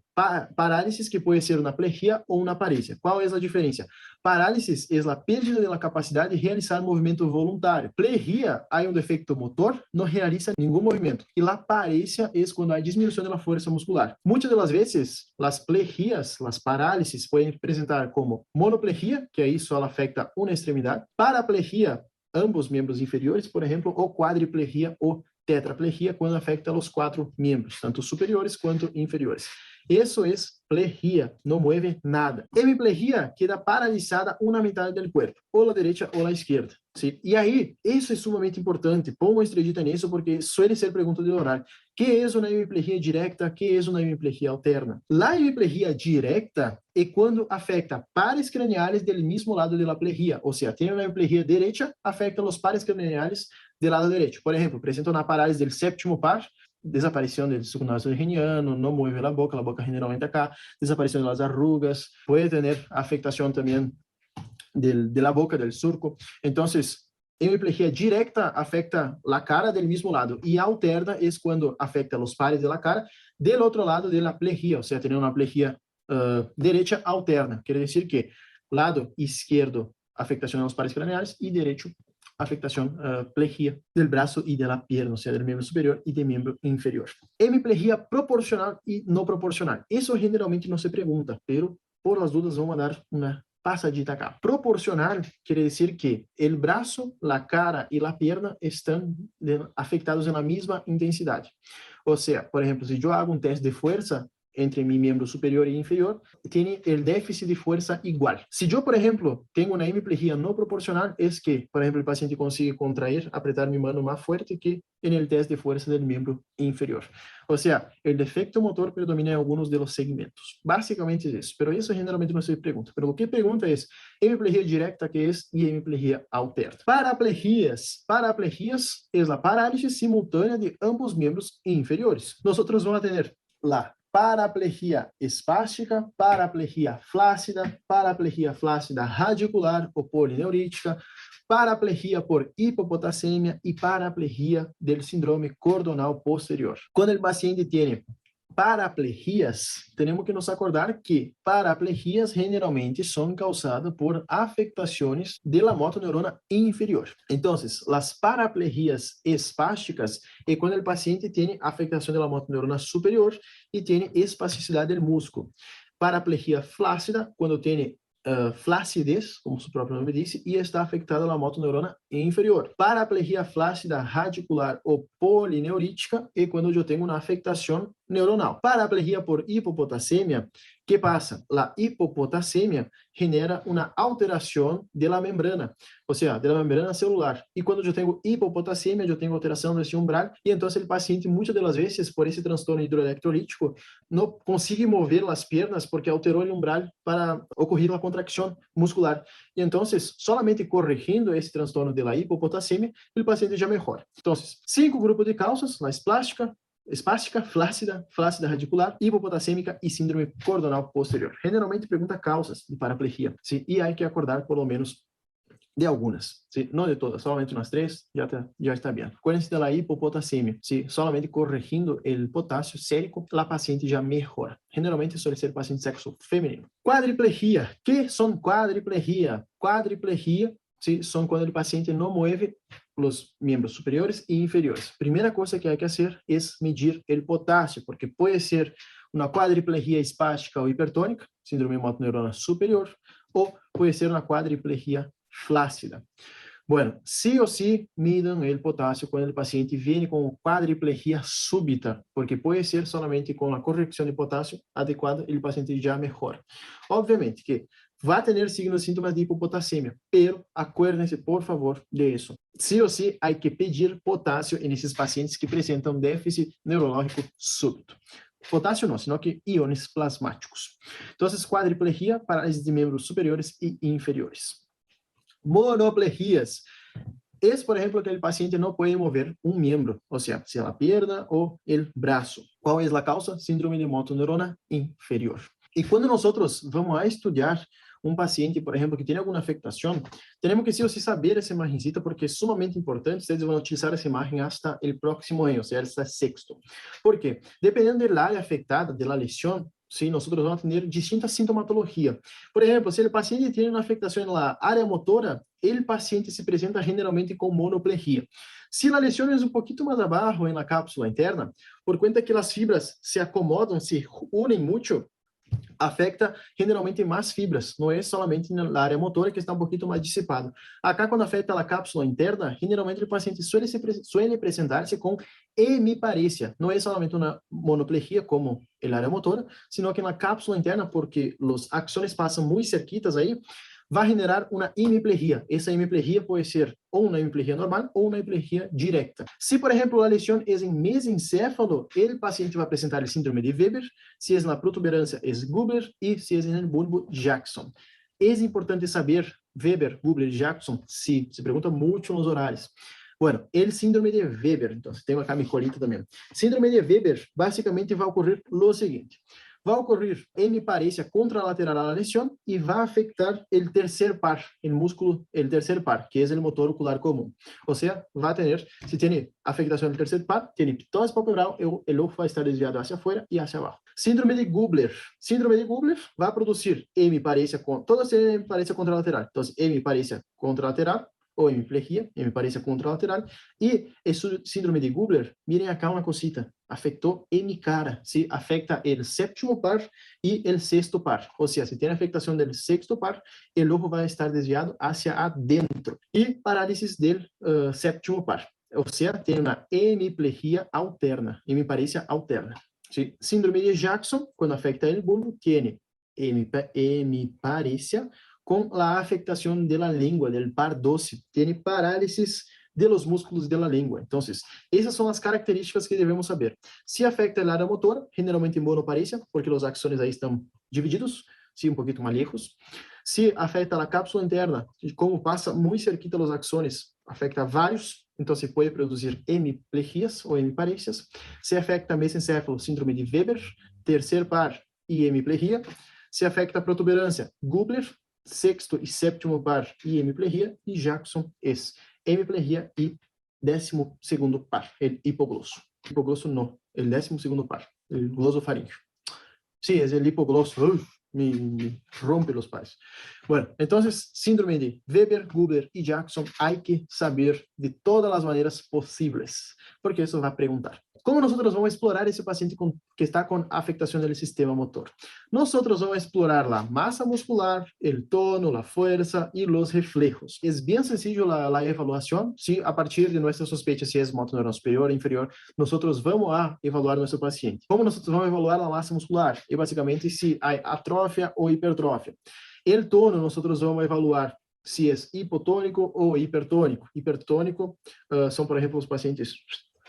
parálisis que puede ser una plegia o una paresia. ¿Cuál es la diferencia? Parálisis es la pérdida de la capacidad de realizar movimiento voluntario. Plegia, hay un defecto motor, no realiza ningún movimiento. Y la paresia es cuando hay disminución de la fuerza muscular. Muchas de las veces, las plegias, las parálisis, pueden presentar como monoplegia, que ahí solo afecta una extremidad, paraplegia, ambos miembros inferiores, por ejemplo, o cuadriplegia o tetraplegia, quando afecta os 4 membros, tanto superiores quanto inferiores. Isso é plejía, no mueve nada. Hemiplejía queda paralizada una mitad del cuerpo, o la derecha o la izquierda. ¿Sí? Y ahí, eso es sumamente importante. Pongo estrellita en eso porque suele ser pregunta del oral. ¿Qué es una hemiplejía directa? ¿Qué es una hemiplejía alterna? La hemiplejía directa es cuando afecta pares craneales del mismo lado de la plejía. O sea, tiene una hemiplejía derecha, afecta los pares craneales del lado derecho. Por ejemplo, presenta una parálisis del séptimo par, desaparición del sulcus reniano, no mueve la boca generalmente acá, desaparición de las arrugas, puede tener afectación también de la boca, del surco. Entonces, hemiplejía directa afecta la cara del mismo lado y alterna es cuando afecta los pares de la cara del otro lado de la plejía, o sea, tener una plejía derecha alterna. Quiere decir que lado izquierdo, afectación a los pares craneales y derecho, afectación plejía del brazo y de la pierna, o sea, del miembro superior y del miembro inferior. Hemiplejía proporcional y no proporcional. Eso generalmente no se pregunta, pero por las dudas vamos a dar una pasadita acá. Proporcional quiere decir que el brazo, la cara y la pierna están afectados en la misma intensidad. O sea, por ejemplo, si yo hago un test de fuerza entre mi miembro superior e inferior, tiene el déficit de fuerza igual. Si yo, por ejemplo, tengo una hemiplejía no proporcional, es que, por ejemplo, el paciente consigue contraer, apretar mi mano más fuerte que en el test de fuerza del miembro inferior. O sea, el defecto motor predomina en algunos de los segmentos. Básicamente es eso, pero eso generalmente no se pregunta. Pero lo que pregunta es hemiplejía directa, que es, y hemiplejía alterna. Paraplegias. Paraplegias es la parálisis simultánea de ambos miembros inferiores. Nosotros vamos a tener la paraplejia espástica, paraplejia flácida radicular ou polineurítica, paraplejia por hipopotassemia e paraplejia del síndrome cordonal posterior. Quando o paciente tem paraplegias, temos que nos acordar que paraplegias generalmente são causadas por afectações de la motoneurona inferior. Então, as paraplegias espásticas é quando o paciente tem afectação de la motoneurona superior e tem espasticidade do músculo. Paraplegia flácida, quando tem flacidez, como o próprio nome disse, e está afetada a motoneurona inferior. Paraplegia flácida radicular ou polineurítica é quando eu tenho uma afectação neuronal. Paraplegia por hipopotassemia, que passa? A hipopotassemia genera uma alteração da membrana, ou seja, da membrana celular. E quando eu tenho hipopotassemia, eu tenho alteração desse umbral, e então o paciente, muitas das vezes, por esse transtorno hidroeletrolítico, não consegue mover as pernas porque alterou o umbral para ocorrer a contracção muscular. E então, solamente corrigindo esse transtorno da hipopotassemia, o paciente já melhora. Então, 5 grupos de causas: a espástica, flácida radicular, hipopotassêmica e síndrome cordonal posterior. Generalmente pergunta causas de paraplegia, ¿sí? E há que acordar pelo menos de algunas, ¿sí? No de todas, solamente unas 3, ya está bien. Acuérdense de la hipopotassemia, ¿sí? Solamente corrigindo el potasio sérico, la paciente ya mejora. Generalmente suele ser paciente de sexo femenino. Cuadriplegia. ¿Qué son cuadriplegia? Cuadriplegia, ¿sí? Son cuando el paciente no mueve los miembros superiores e inferiores. Primera cosa que hay que hacer es medir el potasio, porque puede ser una cuadriplegia espástica o hipertónica, síndrome motoneurona superior, o puede ser una cuadriplegia flácida. Bueno, sí o sí midan el potasio cuando el paciente viene con cuadriplegia súbita, porque puede ser solamente con la corrección de potasio adecuada el paciente ya mejora. Obviamente que va a tener signos y síntomas de hipopotassemia, pero acuérdense, por favor, de eso. Sí o sí hay que pedir potasio en esos pacientes que presentan déficit neurológico súbito. Potasio no, sino que iones plasmáticos. Entonces, cuadriplegia, parálisis de miembros superiores y inferiores. Monoplegias. Es, por ejemplo, que el paciente no puede mover un miembro, o sea la pierna o el brazo. ¿Cuál es la causa? Síndrome de motoneurona inferior. Y cuando nosotros vamos a estudiar un paciente, por ejemplo, que tiene alguna afectación, tenemos que sí o sí saber esa imagencita porque es sumamente importante. Ustedes van a utilizar esa imagen hasta el próximo año, o sea, hasta sexto. ¿Por qué? Dependiendo del área afectada, de la lesión, sí, nosotros vamos a tener distintas sintomatologías. Por ejemplo, si el paciente tiene una afectación en la área motora, el paciente se presenta generalmente con monoplegia. Si la lesión es un poquito más abajo en la cápsula interna, por cuenta que las fibras se acomodan, se unen mucho, afecta generalmente más fibras, no es solamente en la área motora que está un poquito más disipado. Acá cuando afecta la cápsula interna, generalmente el paciente suele presentarse con hemiparesia, no es solamente una monoplejía como el área motora, sino que en la cápsula interna, porque los axones pasan muy cerquitas ahí, va a generar una hemiplejía. Esa hemiplejía puede ser o una hemiplejía normal o una hemiplejía directa. Si, por ejemplo, la lesión es en mesencéfalo, el paciente va a presentar el síndrome de Weber, si es en la protuberancia es Gubler y si es en el bulbo Jackson. Es importante saber Weber, Gubler, Jackson, sí, se pregunta mucho en los horarios. Bueno, el síndrome de Weber, entonces tengo acá mi colita también. Síndrome de Weber, básicamente va a ocurrir lo siguiente. Va a ocurrir hemiparesia contralateral a la lesión y va a afectar el tercer par, el músculo, el tercer par, que es el motor ocular común. O sea, va a tener, si tiene afectación del tercer par, tiene ptosis palpebral, el ojo va a estar desviado hacia afuera y hacia abajo. Síndrome de Gubler. Síndrome de Gubler va a producir hemiparesia, todos tienen hemiparesia contralateral. Entonces, hemiparesia contralateral, o hemiparesia contralateral, y el síndrome de Gubler, miren acá una cosita, afectó hemicara, ¿sí? Afecta el séptimo par y el sexto par, o sea, si tiene afectación del sexto par, el ojo va a estar desviado hacia adentro, y parálisis del séptimo par, o sea, tiene una hemiplejía alterna, hemiparesia alterna, ¿sí? Síndrome de Jackson, cuando afecta el bulbo, tiene hemiparesia con la afectación de la lengua, del par 12, tiene parálisis de los músculos de la lengua. Entonces, esas son las características que debemos saber. Si afecta el área motora, generalmente monoparesia, porque los axones ahí están divididos, sí, un poquito más lejos. Si afecta la cápsula interna, y como pasa muy cerquita los axones, afecta varios, entonces puede producir hemiplegias o hemiparesias. Se afecta mesencéfalo, síndrome de Weber, tercer par y hemiplegia. Se afecta a protuberancia, Gubler, sexto y séptimo par y hemiplegia, y Jackson es hemiplegia y 12º par, el hipogloso. Hipogloso no, el 12º par, el glosofaríngeo. Sí, es el hipogloso. Me rompe los pares. Bueno, entonces, síndrome de Weber, Gubler y Jackson hay que saber de todas las maneras posibles, porque eso va a preguntar. ¿Cómo nosotros vamos a explorar ese paciente que está con afectación del sistema motor? Nosotros vamos a explorar la masa muscular, el tono, la fuerza y los reflejos. Es bien sencillo la evaluación, ¿sí? A partir de nuestra sospecha si es motoneural superior o inferior, nosotros vamos a evaluar nuestro paciente. ¿Cómo nosotros vamos a evaluar la masa muscular? Y básicamente si hay atrofia o hipertrofia. El tono, nosotros vamos a evaluar si es hipotônico ou hipertônico. Hipertônico são, por exemplo, os pacientes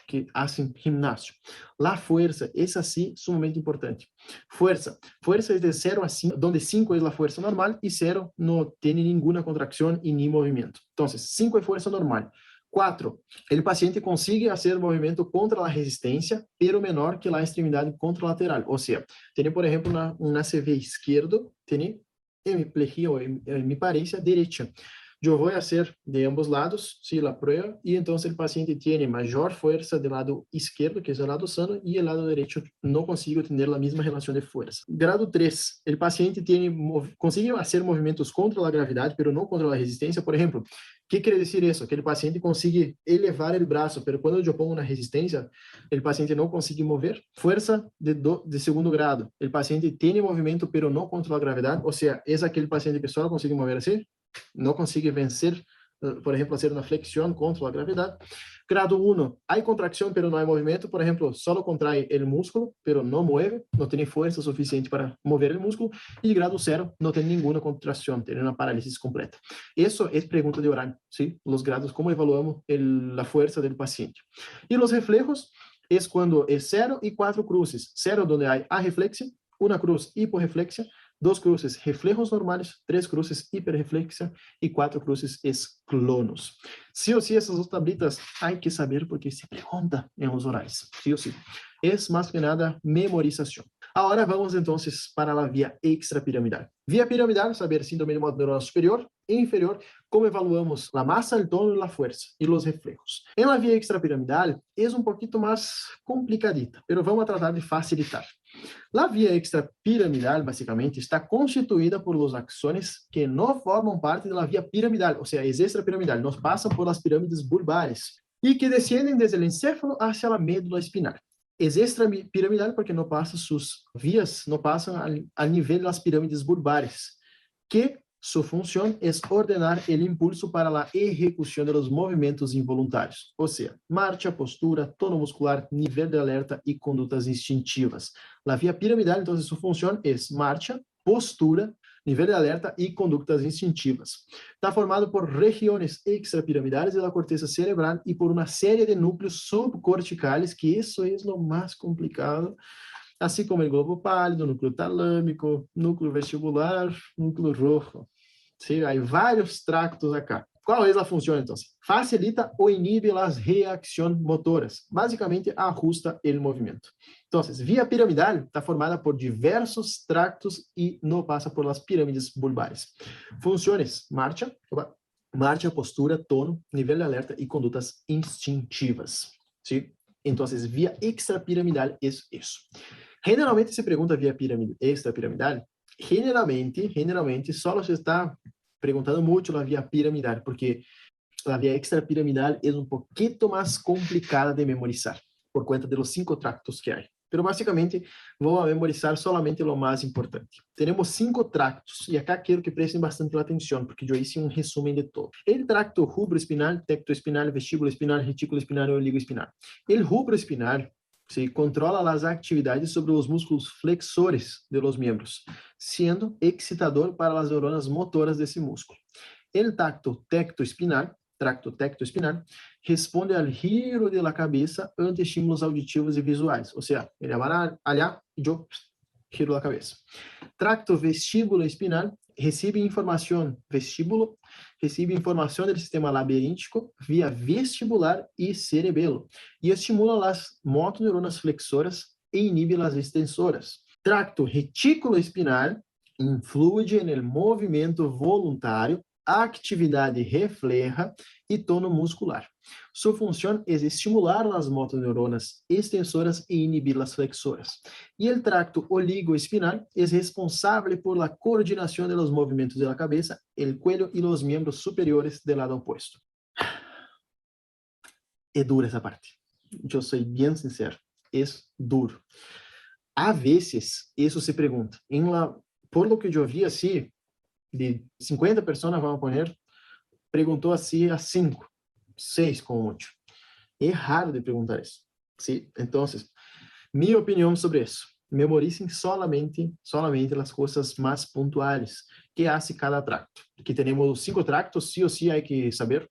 que hacen gimnasio. La fuerza es así sumamente importante. Fuerza es de 0 a 5, donde 5 es la fuerza normal y 0 no tiene ninguna contracción y ni movimiento. Entonces, 5 es fuerza normal. 4, el paciente consigue hacer movimiento contra la resistencia, pero menor que la extremidad contralateral. O sea, tiene, por ejemplo, un ACV izquierdo, tiene hemiplegia o hemiparesia derecha. Yo voy a hacer de ambos lados, sí, la prueba, y entonces el paciente tiene mayor fuerza del lado izquierdo, que es el lado sano, y el lado derecho no consigue tener la misma relación de fuerza. Grado 3, el paciente consigue hacer movimientos contra la gravedad, pero no contra la resistencia. Por ejemplo, ¿qué quiere decir eso? Que el paciente consigue elevar el brazo, pero cuando yo pongo una resistencia, el paciente no consigue mover. Fuerza de segundo grado, el paciente tiene movimiento, pero no contra la gravedad, o sea, es aquel paciente que solo consigue mover así, no consigue vencer, por ejemplo, hacer una flexión contra la gravedad. Grado 1, hay contracción, pero no hay movimiento. Por ejemplo, solo contrae el músculo, pero no mueve, no tiene fuerza suficiente para mover el músculo. Y grado 0, no tiene ninguna contracción, tiene una parálisis completa. Eso es pregunta de horario, ¿sí? Los grados, cómo evaluamos la fuerza del paciente. Y los reflejos es cuando es 0 y 4 cruces. 0 donde hay arreflexia, 1 cruz hiporreflexia, 2 cruces reflejos normales, 3 cruces hiperreflexia y 4 cruces es clonos. Sí o sí, esas dos tablitas hay que saber porque se pregunta en los horarios, sí o sí. Es más que nada memorización. Ahora vamos entonces para la vía extrapiramidal. Vía piramidal, saber síndrome de modo neuronal superior e inferior, cómo evaluamos la masa, el tono, la fuerza y los reflejos. En la vía extrapiramidal es un poquito más complicadita, pero vamos a tratar de facilitar. La vía extrapiramidal, básicamente, está constituida por los axones que no forman parte de la vía piramidal, o sea, es extrapiramidal, nos pasan por las pirámides bulbares y que descienden desde el encéfalo hacia la médula espinal. Es extrapiramidal porque no pasa, sus vías no pasan al nivel de las pirámides bulbares, que su función es ordenar el impulso para la ejecución de los movimientos involuntarios, o sea, marcha, postura, tono muscular, nivel de alerta y conductas instintivas. La vía piramidal, entonces, su función es marcha, postura, nivel de alerta y conductas instintivas. Está formado por regiones extrapiramidales de la corteza cerebral y por una serie de núcleos subcorticales, que eso es lo más complicado, así como el globo pálido, núcleo talâmico, núcleo vestibular, núcleo rojo. Sí, hay varios tractos acá. ¿Cuál es la función entonces? Facilita o inhibe las reacciones motoras. Básicamente ajusta el movimiento. Entonces, vía piramidal está formada por diversos tractos y no pasa por las pirámides bulbares. Funciones: marcha, postura, tono, nivel de alerta y conductas instintivas. ¿Sí? Entonces, vía extrapiramidal es eso. Generalmente se pregunta vía extrapiramidal. Generalmente solo se está preguntando mucho la vía piramidal, porque la vía extrapiramidal es un poquito más complicada de memorizar, por cuenta de los 5 tractos que hay. Pero básicamente voy a memorizar solamente lo más importante. Tenemos 5 tractos, y acá quiero que presten bastante atención, porque yo hice un resumen de todo. El tracto rubroespinal, tectoespinal, vestíbulo espinal, retículo espinal y oligoespinal. El rubroespinal se controla las actividades sobre los músculos flexores de los miembros, siendo excitador para las neuronas motoras de ese músculo. El tracto tectoespinal responde al giro de la cabeza ante estímulos auditivos y visuales. O sea, ele vai allá y yo giro la cabeza. Tracto vestíbulo espinal recibe información del sistema labiríntico vía vestibular y cerebelo y estimula las motoneuronas flexoras e inhibe las extensoras. Tracto retículo espinal influye en el movimiento voluntario, actividade refleja e tono muscular. Su función es estimular las motoneuronas extensoras e inhibir las flexoras. Y el tracto oligoespinal es responsable por la coordinación de los movimientos de la cabeza, el cuello y los miembros superiores del lado opuesto. Es dura esa parte. Yo soy bien sincero. Es duro. A veces, eso se pregunta. Por lo que yo vi así, de 50 personas, vamos a poner, preguntou assim a 5, 6 como mucho. É raro de perguntar isso. ¿Sí? Entonces, mi opinión sobre eso: memoricen solamente las cosas más puntuales que hace cada tracto. Aquí tenemos 5 tractos, sí o sí hay que saber,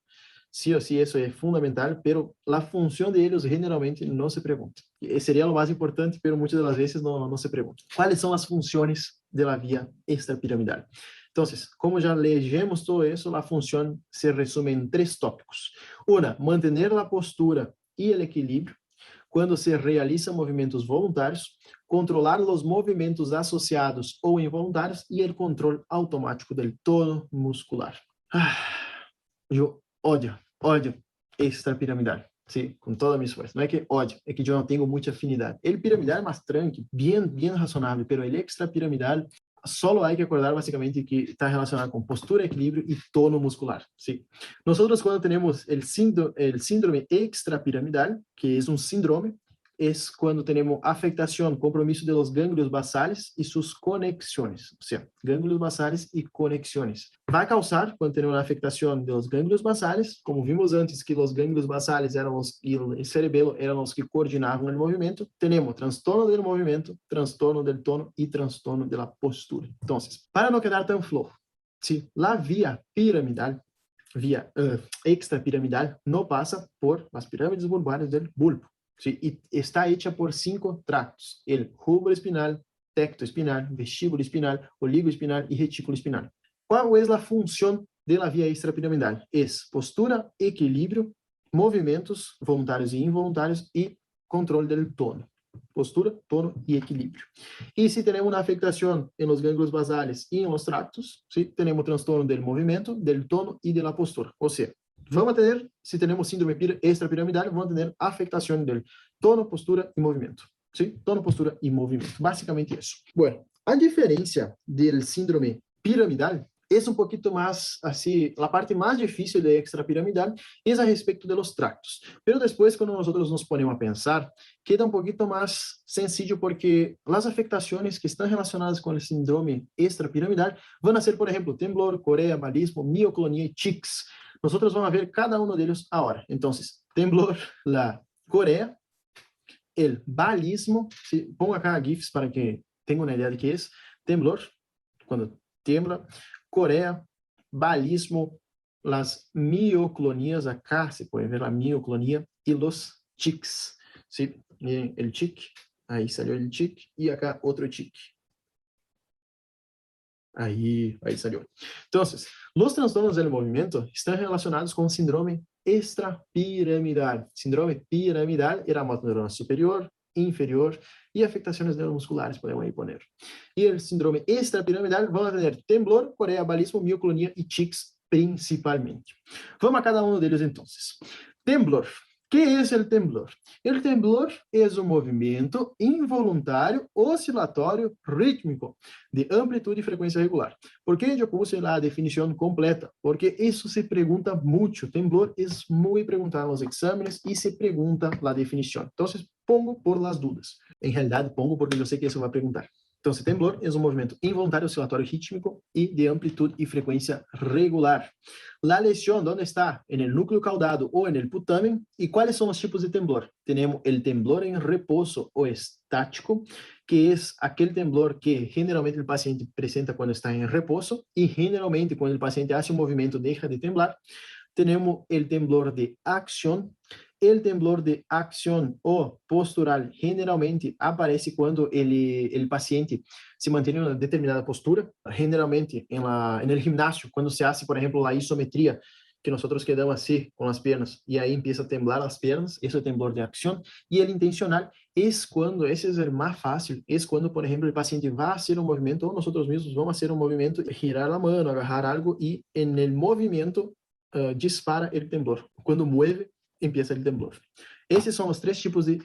sí o sí eso es fundamental, pero la función de ellos generalmente no se pregunta. Sería lo más importante, pero muchas de las veces no se pregunta. ¿Cuáles son las funciones de la vía extrapiramidal? Entonces, como ya leemos todo eso, la función se resume en 3 tópicos. Una, mantener la postura y el equilibrio cuando se realizan movimientos voluntarios, controlar los movimientos asociados o involuntarios y el control automático del tono muscular. Yo odio extrapiramidal, sí, con todas mis fuerzas. No es que odio, es que yo no tengo mucha afinidad. El piramidal es más tranqui, bien razonable, pero el extrapiramidal solo hay que acordar básicamente que está relacionado con postura, equilibrio y tono muscular, ¿sí? Nosotros cuando tenemos el síndrome extrapiramidal, que es un síndrome, es cuando tenemos afectación, compromiso de los ganglios basales y sus conexiones, o sea, ganglios basales y conexiones. Va a causar, cuando tenemos una afectación de los ganglios basales, como vimos antes que los ganglios basales eran los, y el cerebelo eran los que coordinaban el movimiento, tenemos trastorno del movimiento, trastorno del tono y trastorno de la postura. Entonces, para no quedar tan flojo, ¿sí? La vía piramidal, extrapiramidal, no pasa por las pirámides bulbares del bulbo. ¿Sí? Y está hecha por 5 tractos: el rubroespinal, tectoespinal, vestíbulo espinal, oligoespinal y retículo espinal. ¿Cuál es la función de la vía extrapiramidal? Es postura, equilibrio, movimientos voluntarios e involuntarios y control del tono. Postura, tono y equilibrio. Y si tenemos una afectación en los ganglios basales y en los tractos, ¿sí? Tenemos trastorno del movimiento, del tono y de la postura. O sea, vamos a tener, si tenemos síndrome extrapiramidal, vamos a tener afectación del tono, postura y movimiento. ¿Sí? Tono, postura y movimiento. Básicamente eso. Bueno, a diferencia del síndrome piramidal, es un poquito más así, la parte más difícil de extrapiramidal es a respecto de los tractos. Pero después, cuando nosotros nos ponemos a pensar, queda un poquito más sencillo porque las afectaciones que están relacionadas con el síndrome extrapiramidal van a ser, por ejemplo, temblor, corea, balismo, mioclonía y tics. Nosotros vamos a ver cada uno de ellos ahora. Entonces, temblor, la corea, el balismo, ¿sí? Pongo acá GIFs para que tengan una idea de qué es. Temblor, cuando tiembla, corea, balismo, las mioclonías, acá se puede ver la mioclonía, y los tics, ¿sí? Miren el tic, ahí salió el tic, y acá otro tic. Ahí salió. Entonces, los trastornos del movimiento están relacionados con síndrome extrapiramidal. Síndrome piramidal era motor superior, inferior y afectaciones neuromusculares, podemos ahí poner. Y el síndrome extrapiramidal vamos a tener temblor, corea, balismo, mioclonía y tics principalmente. Vamos a cada uno de ellos entonces. Temblor. ¿Qué es el temblor? El temblor es un movimiento involuntario, oscilatorio, rítmico, de amplitud y frecuencia regular. ¿Por qué yo puse la definición completa? Porque eso se pregunta mucho. Temblor es muy preguntado en los exámenes y se pregunta la definición. Entonces, pongo por las dudas. En realidad, pongo porque yo sé que eso va a preguntar. Entonces, temblor es un movimiento involuntario, oscilatorio, rítmico y de amplitud y frecuencia regular. La lesión, ¿dónde está? En el núcleo caudado o en el putamen. ¿Y cuáles son los tipos de temblor? Tenemos el temblor en reposo o estático, que es aquel temblor que generalmente el paciente presenta cuando está en reposo y generalmente cuando el paciente hace un movimiento deja de temblar. Tenemos el temblor de acción. El temblor de acción o postural generalmente aparece cuando el paciente se mantiene en una determinada postura, generalmente en el gimnasio, cuando se hace, por ejemplo, la isometría, que nosotros quedamos así con las piernas y ahí empieza a temblar las piernas, eso es temblor de acción. Y el intencional es cuando, ese es el más fácil, es cuando, por ejemplo, el paciente va a hacer un movimiento o nosotros mismos vamos a hacer un movimiento, girar la mano, agarrar algo y en el movimiento dispara el temblor. Cuando mueve, empieza el temblor. Esos son los tres tipos de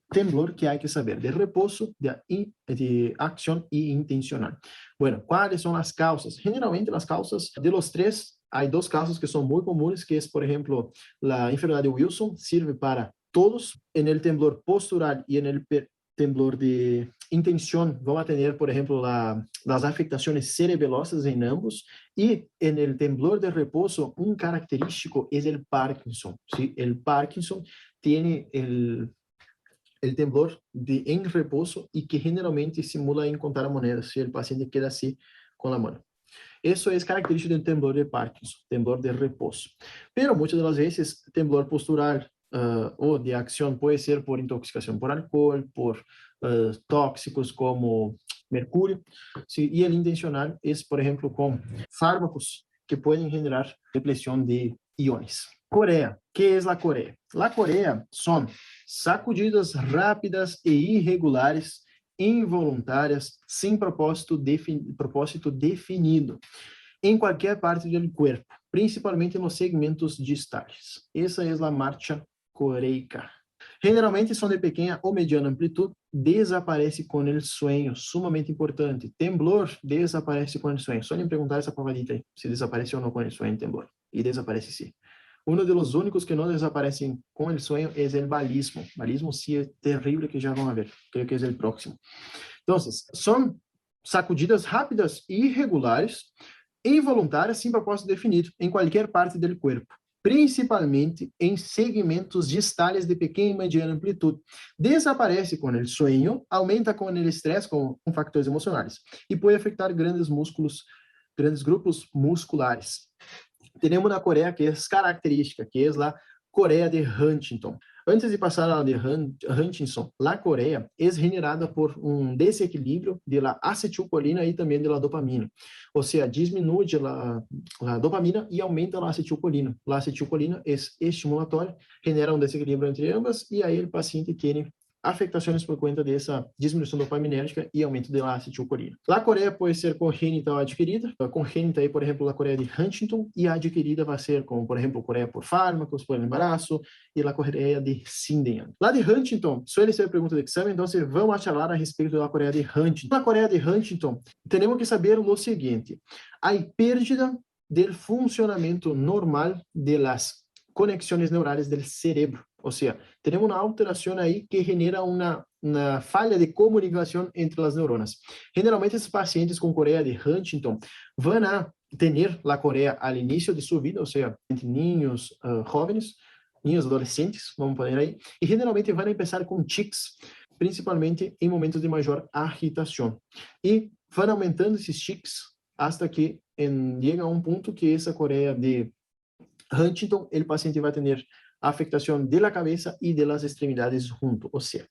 temblor que hay que saber, de reposo, de acción y intencional. Bueno, ¿cuáles son las causas? Generalmente las causas de los tres, hay dos causas que son muy comunes, que es, por ejemplo, la enfermedad de Wilson, sirve para todos. En el temblor postural y en el temblor de intención, vamos a tener, por ejemplo, las afectaciones cerebelosas en ambos, y en el temblor de reposo, un característico es el Parkinson, ¿sí? El Parkinson tiene el temblor en reposo y que generalmente simula en contar monedas, si el paciente queda así con la mano. Eso es característico del temblor de Parkinson, temblor de reposo. Pero muchas de las veces, temblor postural o de acción puede ser por intoxicación por alcohol, por tóxicos como mercurio, ¿sí? Y el intencional es, por ejemplo, con fármacos que pueden generar depresión de iones. Corea. ¿Qué es la Corea? La Corea son sacudidas rápidas e irregulares, involuntarias, sin propósito definido, en cualquier parte del cuerpo, principalmente en los segmentos distales. Esa es la marcha coreica. Generalmente son de pequeña o mediana amplitud, desaparece con el sueño, sumamente importante. Temblor desaparece con el sueño. Suelen preguntar esa probadita ahí, si desaparece o no con el sueño temblor. Y desaparece sí. Uno de los únicos que no desaparecen con el sueño es el balismo. Balismo sí es terrible, que ya vamos a ver. Creo que es el próximo. Entonces, son sacudidas rápidas e irregulares, involuntárias, sem propósito definido, em qualquer parte do corpo, principalmente em segmentos distales de pequena e mediana amplitude. Desaparece com o sonho, aumenta com o estresse, com factores emocionais, e pode afetar grandes grupos musculares. Temos na Coreia que é característica, que é a Coreia de Huntington. Antes de passar a de Huntington, a Coreia é generada por um desequilíbrio da acetilcolina e também da dopamina. Ou seja, diminui a dopamina e aumenta a acetilcolina. A acetilcolina é estimulatória, genera um desequilíbrio entre ambas e aí o paciente tem afectaciones por cuenta de esa disminución dopaminérgica y aumento de la acetilcolina. La corea puede ser congénita o adquirida. Congénita aí, por exemplo, a corea de Huntington, e a adquirida vai ser como, por exemplo, corea por fármacos, por embaraço, e a corea de Sydenham. La de Huntington suele ser pergunta de exame, então vamos a charlar a respeito da corea de Huntington. Na corea de Huntington, temos que saber o seguinte: há pérdida del funcionamento normal de las conexões neurais do cérebro. Ou seja, temos uma alteração aí que genera uma falha de comunicação entre as neuronas. Generalmente, esses pacientes com corea de Huntington vão a ter a corea ao início de sua vida, ou seja, entre niños jóvenes, niños adolescentes, vamos poner aí, e generalmente vão começar com tics, principalmente em momentos de maior agitação. E vão aumentando esses tics hasta que chega a um ponto que essa corea de Huntington, o paciente vai ter afectação de la cabeza e de las extremidades junto, ou seja,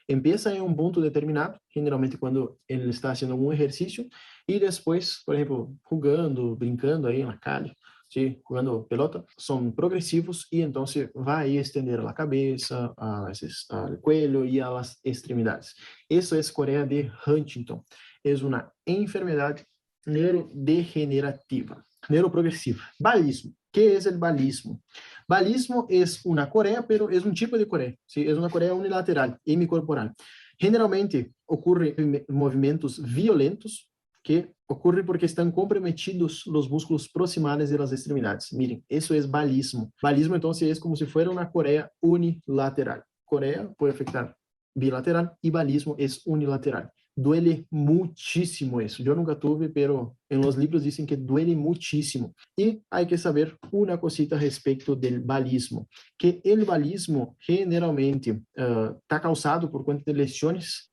empieza em um ponto determinado, generalmente quando ele está fazendo um exercício, e depois, por exemplo, jogando, brincando aí na calle, ¿sí? Jugando pelota, são progressivos e então se vai estender a cabeça, ao cuello e às extremidades. Isso é corea de Huntington, é uma enfermidade neurodegenerativa, neuroprogressiva. Balismo. ¿Qué es el balismo? Balismo es una corea, pero es un tipo de corea, ¿sí? Es una corea unilateral, hemicorporal. Generalmente ocurre en movimientos violentos, que ocurre porque están comprometidos los músculos proximales de las extremidades. Miren, eso es balismo. Balismo, entonces, es como si fuera una corea unilateral. Corea puede afectar bilateral y balismo es unilateral. Duele muchísimo eso. Yo nunca tuve, pero en los libros dicen que duele muchísimo. Y hay que saber una cosita respecto del balismo, que el balismo generalmente está causado por cuenta de lesiones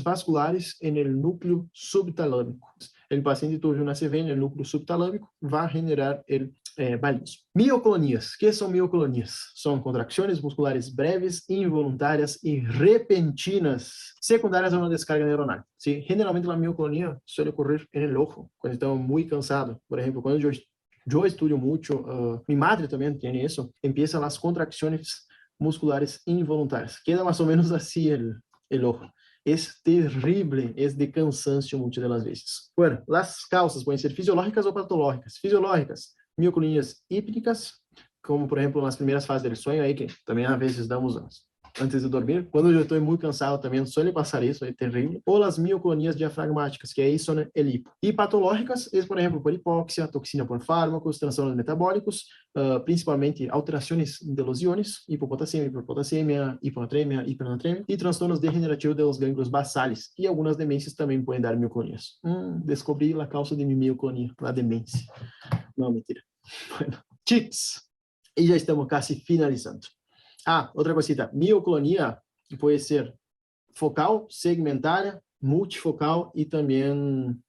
vasculares en el núcleo subtalâmico. El paciente tuvo una CV en el núcleo subtalâmico, va a generar el balismo. Mioclonias. ¿Qué son mioclonias? Son contracciones musculares breves, involuntárias y repentinas, secundarias a una descarga neuronal. ¿Sí? Generalmente la mioclonia suele ocurrir en el ojo, cuando estamos muy cansados. Por ejemplo, cuando yo estudio mucho, mi madre también tiene eso, empiezan las contracciones musculares involuntarias. Queda más o menos así el ojo. Es terrible, es de cansancio muchas de las veces. Bueno, las causas pueden ser fisiológicas o patológicas. Fisiológicas, mioclonias hípnicas, como por ejemplo nas primeiras fases del sueño, aí que também às vezes damos antes de dormir. Quando eu estou muito cansado também suele passar isso, é terrível. Ou as mioclonias diafragmáticas, que aí são el hipo. E patológicas, por exemplo, por hipóxia, toxina por fármacos, transtornos metabólicos, principalmente alterações de los iones, hipopotassemia, hiperpotassemia, hiponatremia, hipernatremia, e transtornos degenerativos de los gânglios basales. E algumas demências também podem dar mioclonias. Descobri a causa de mi mioclonia, a demência. Não, mentira. Bueno, tics. E já estamos quase finalizando. Outra cosita, mioclonia pode ser focal, segmentária, multifocal e também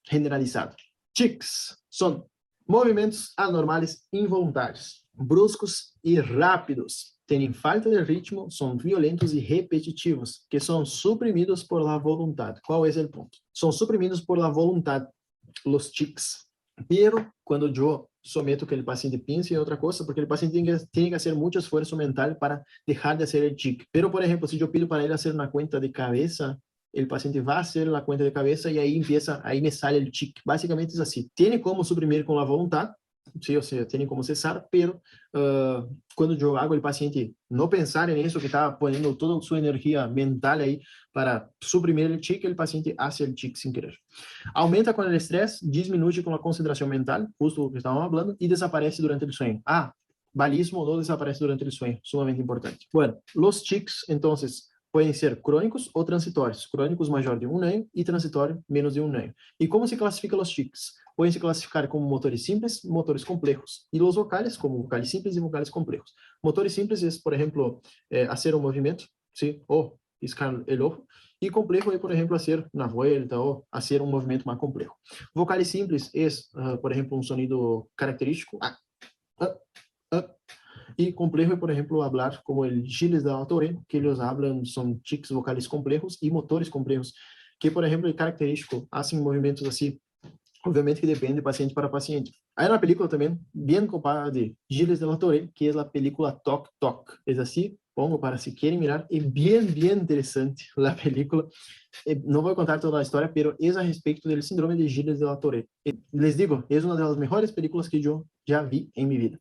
generalizada. Tics são movimentos anormais involuntários, bruscos e rápidos, têm falta de ritmo, são violentos e repetitivos, que são suprimidos por la voluntad. Qual é o ponto? São suprimidos por la voluntad, los tics. Pero quando eu someto que o paciente pense em outra coisa, porque o paciente tem que fazer muito esforço mental para deixar de fazer o tic. Pero, por exemplo, se eu pido para ele fazer uma conta de cabeça, o paciente vai fazer a conta de cabeça e aí me sai o tic. Basicamente é assim. Tem como suprimir com a vontade, sí, ou seja, tem como cessar, pero quando eu hago o paciente não pensar nisso, que está ponendo toda a sua energia mental aí para suprimir o tic, o paciente faz o tic sem querer. Aumenta com o estresse, diminui com a concentração mental, justo o que estávamos falando, e desaparece durante o sonho. Balismo não desaparece durante o sonho, sumamente importante. Bueno, los tics, entonces, podem ser crônicos ou transitórios. Crônicos maior de 1 ano e transitório menos de 1 ano. E como se classifica os tics? Podem se classificar como motores simples, motores complejos. E os vocales como vocales simples e vocales complejos. Motores simples é, por exemplo, fazer um movimento, ¿sí? Ou piscar o ojo. E complejo é, por exemplo, fazer uma volta ou fazer um movimento mais complexo. Vocales simples é, por exemplo, um sonido característico. Y complejo, por ejemplo, hablar como el Gilles de la Tourette, que ellos hablan, son tics vocales complejos y motores complejos, que, por ejemplo, el característico, hacen movimientos así, obviamente que depende de paciente para paciente. Hay una película también bien copada de Gilles de la Torre, que es la película Toc Toc. Es así, pongo para si quieren mirar. Es bien, bien interesante la película. No voy a contar toda la historia, pero es a respecto del síndrome de Gilles de la Torre. Les digo, es una de las mejores películas que yo ya vi en mi vida.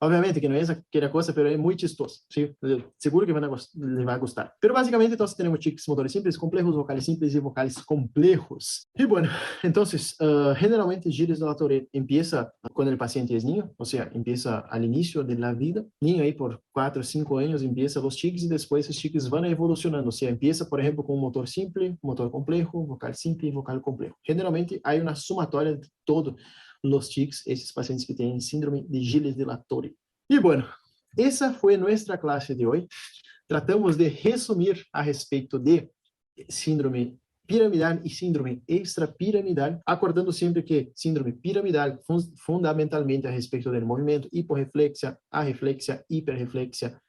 Obviamente que no es aquella cosa, pero es muy chistoso, ¿sí? Seguro que les va a gustar. Pero básicamente entonces tenemos tics motores simples, complejos, vocales simples y vocales complejos. Y bueno, entonces, generalmente Gilles de la Torre empieza cuando el paciente es niño, o sea, empieza al inicio de la vida. Niño ahí por 4 o 5 años empieza los tics y después esos tics van evolucionando. O sea, empieza, por ejemplo, con un motor simple, motor complejo, vocal simple y vocal complejo. Generalmente hay una sumatoria de todo los tics, esos pacientes que tienen síndrome de Gilles de la Torre. Y bueno, esa fue nuestra clase de hoy. Tratamos de resumir a respecto de síndrome piramidal y síndrome extrapiramidal, acordando siempre que síndrome piramidal fundamentalmente a respecto del movimiento, hiporreflexia, arreflexia, hiperreflexia,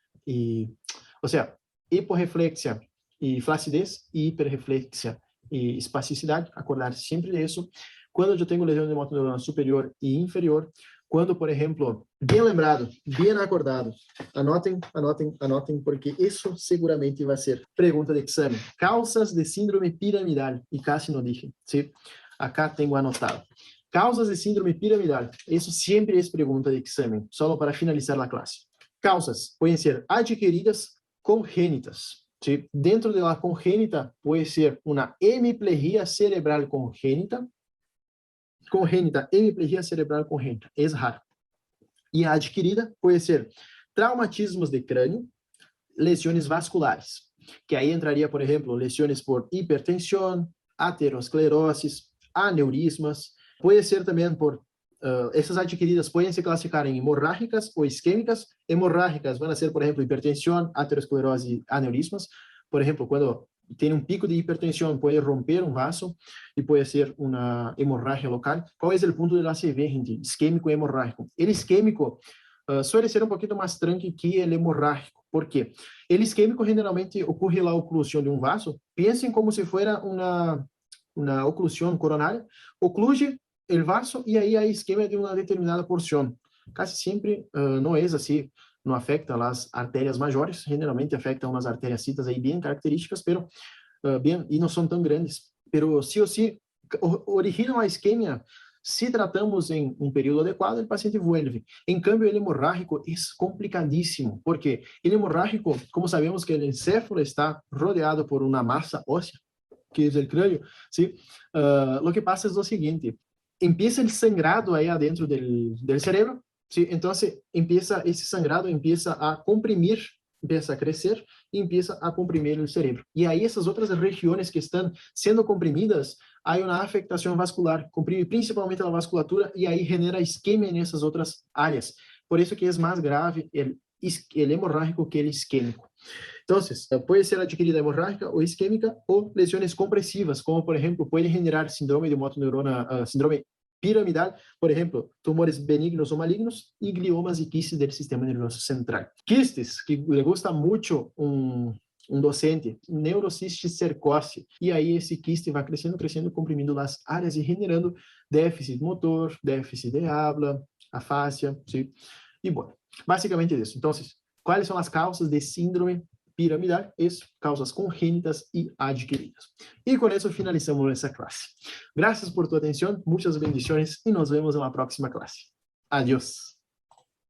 o sea, hiporreflexia y flacidez, y hiperreflexia y espasticidad, acordar siempre de eso. Quando eu tenho lesão de motoneurona superior e inferior, quando, por exemplo, bem lembrado, bem acordado, anotem, anotem, anotem, porque isso seguramente vai ser pergunta de exame. Causas de síndrome piramidal, e casi não dije, sim? Acá tenho anotado. Causas de síndrome piramidal, isso sempre é pergunta de exame, só para finalizar a classe. Causas podem ser adquiridas, congênitas. ¿Sí? Dentro de la congênita pode ser uma hemiplegia cerebral congênita, hemiplegia cerebral congênita, é raro. E a adquirida pode ser traumatismos de crânio, lesões vasculares, que aí entraria, por exemplo, lesões por hipertensão, aterosclerose, aneurismas, pode ser também por essas adquiridas podem se classificar em hemorrágicas ou isquêmicas. Hemorrágicas vão ser, por exemplo, hipertensão, aterosclerose e aneurismas. Por exemplo, quando tem um pico de hipertensão, pode romper um vaso e pode ser uma hemorragia local. Qual é o ponto de ACV, gente? Isquêmico e hemorrágico. O isquêmico suele ser um pouquinho mais tranquilo que o hemorrágico. Por quê? O isquêmico, generalmente, ocorre a oclusão de um vaso. Pensem como se fosse uma oclusão coronária. Ocluye o vaso e aí a isquemia de uma determinada porção. Casi sempre não é assim. Não afecta as artérias maiores, generalmente afecta umas artérias aí bem características, pero bem, e não são tão grandes. Pero sí ou sí, originam a isquemia se tratamos em um período adequado, o paciente vuelve. Em câmbio, o hemorrágico é complicadíssimo, porque o hemorrágico, como sabemos que o encéfalo está rodeado por uma massa óssea, que é o crânio, ¿sí? Lo que passa é o seguinte, empieza o sangrado aí adentro del cerebro, ¿sí? Entonces, esse sangrado empieza a comprimir, empieza a crescer e empieza a comprimir o cerebro. E aí, essas outras regiões que estão sendo comprimidas, há uma afectação vascular, comprime principalmente a vasculatura e aí genera isquemia nessas outras áreas. Por isso que é mais grave o hemorrágico que o isquêmico. Então, pode ser adquirida hemorrágica ou isquêmica ou lesões compressivas, como, por exemplo, pode generar síndrome de motoneurona, síndrome piramidal, por exemplo, tumores benignos ou malignos e gliomas e quistes do sistema nervoso central. Quistes, que le gusta muito um docente, neurocystis cercosis, e aí esse quiste vai crescendo, crescendo, comprimindo as áreas e generando déficit motor, déficit de habla, afasia, sim? E bom, basicamente isso. Então, quais são as causas de síndrome piramidal? Causas congênitas e adquiridas. E com isso finalizamos essa classe. Graças por tu atenção, muitas bendições e nos vemos na próxima classe. Adiós.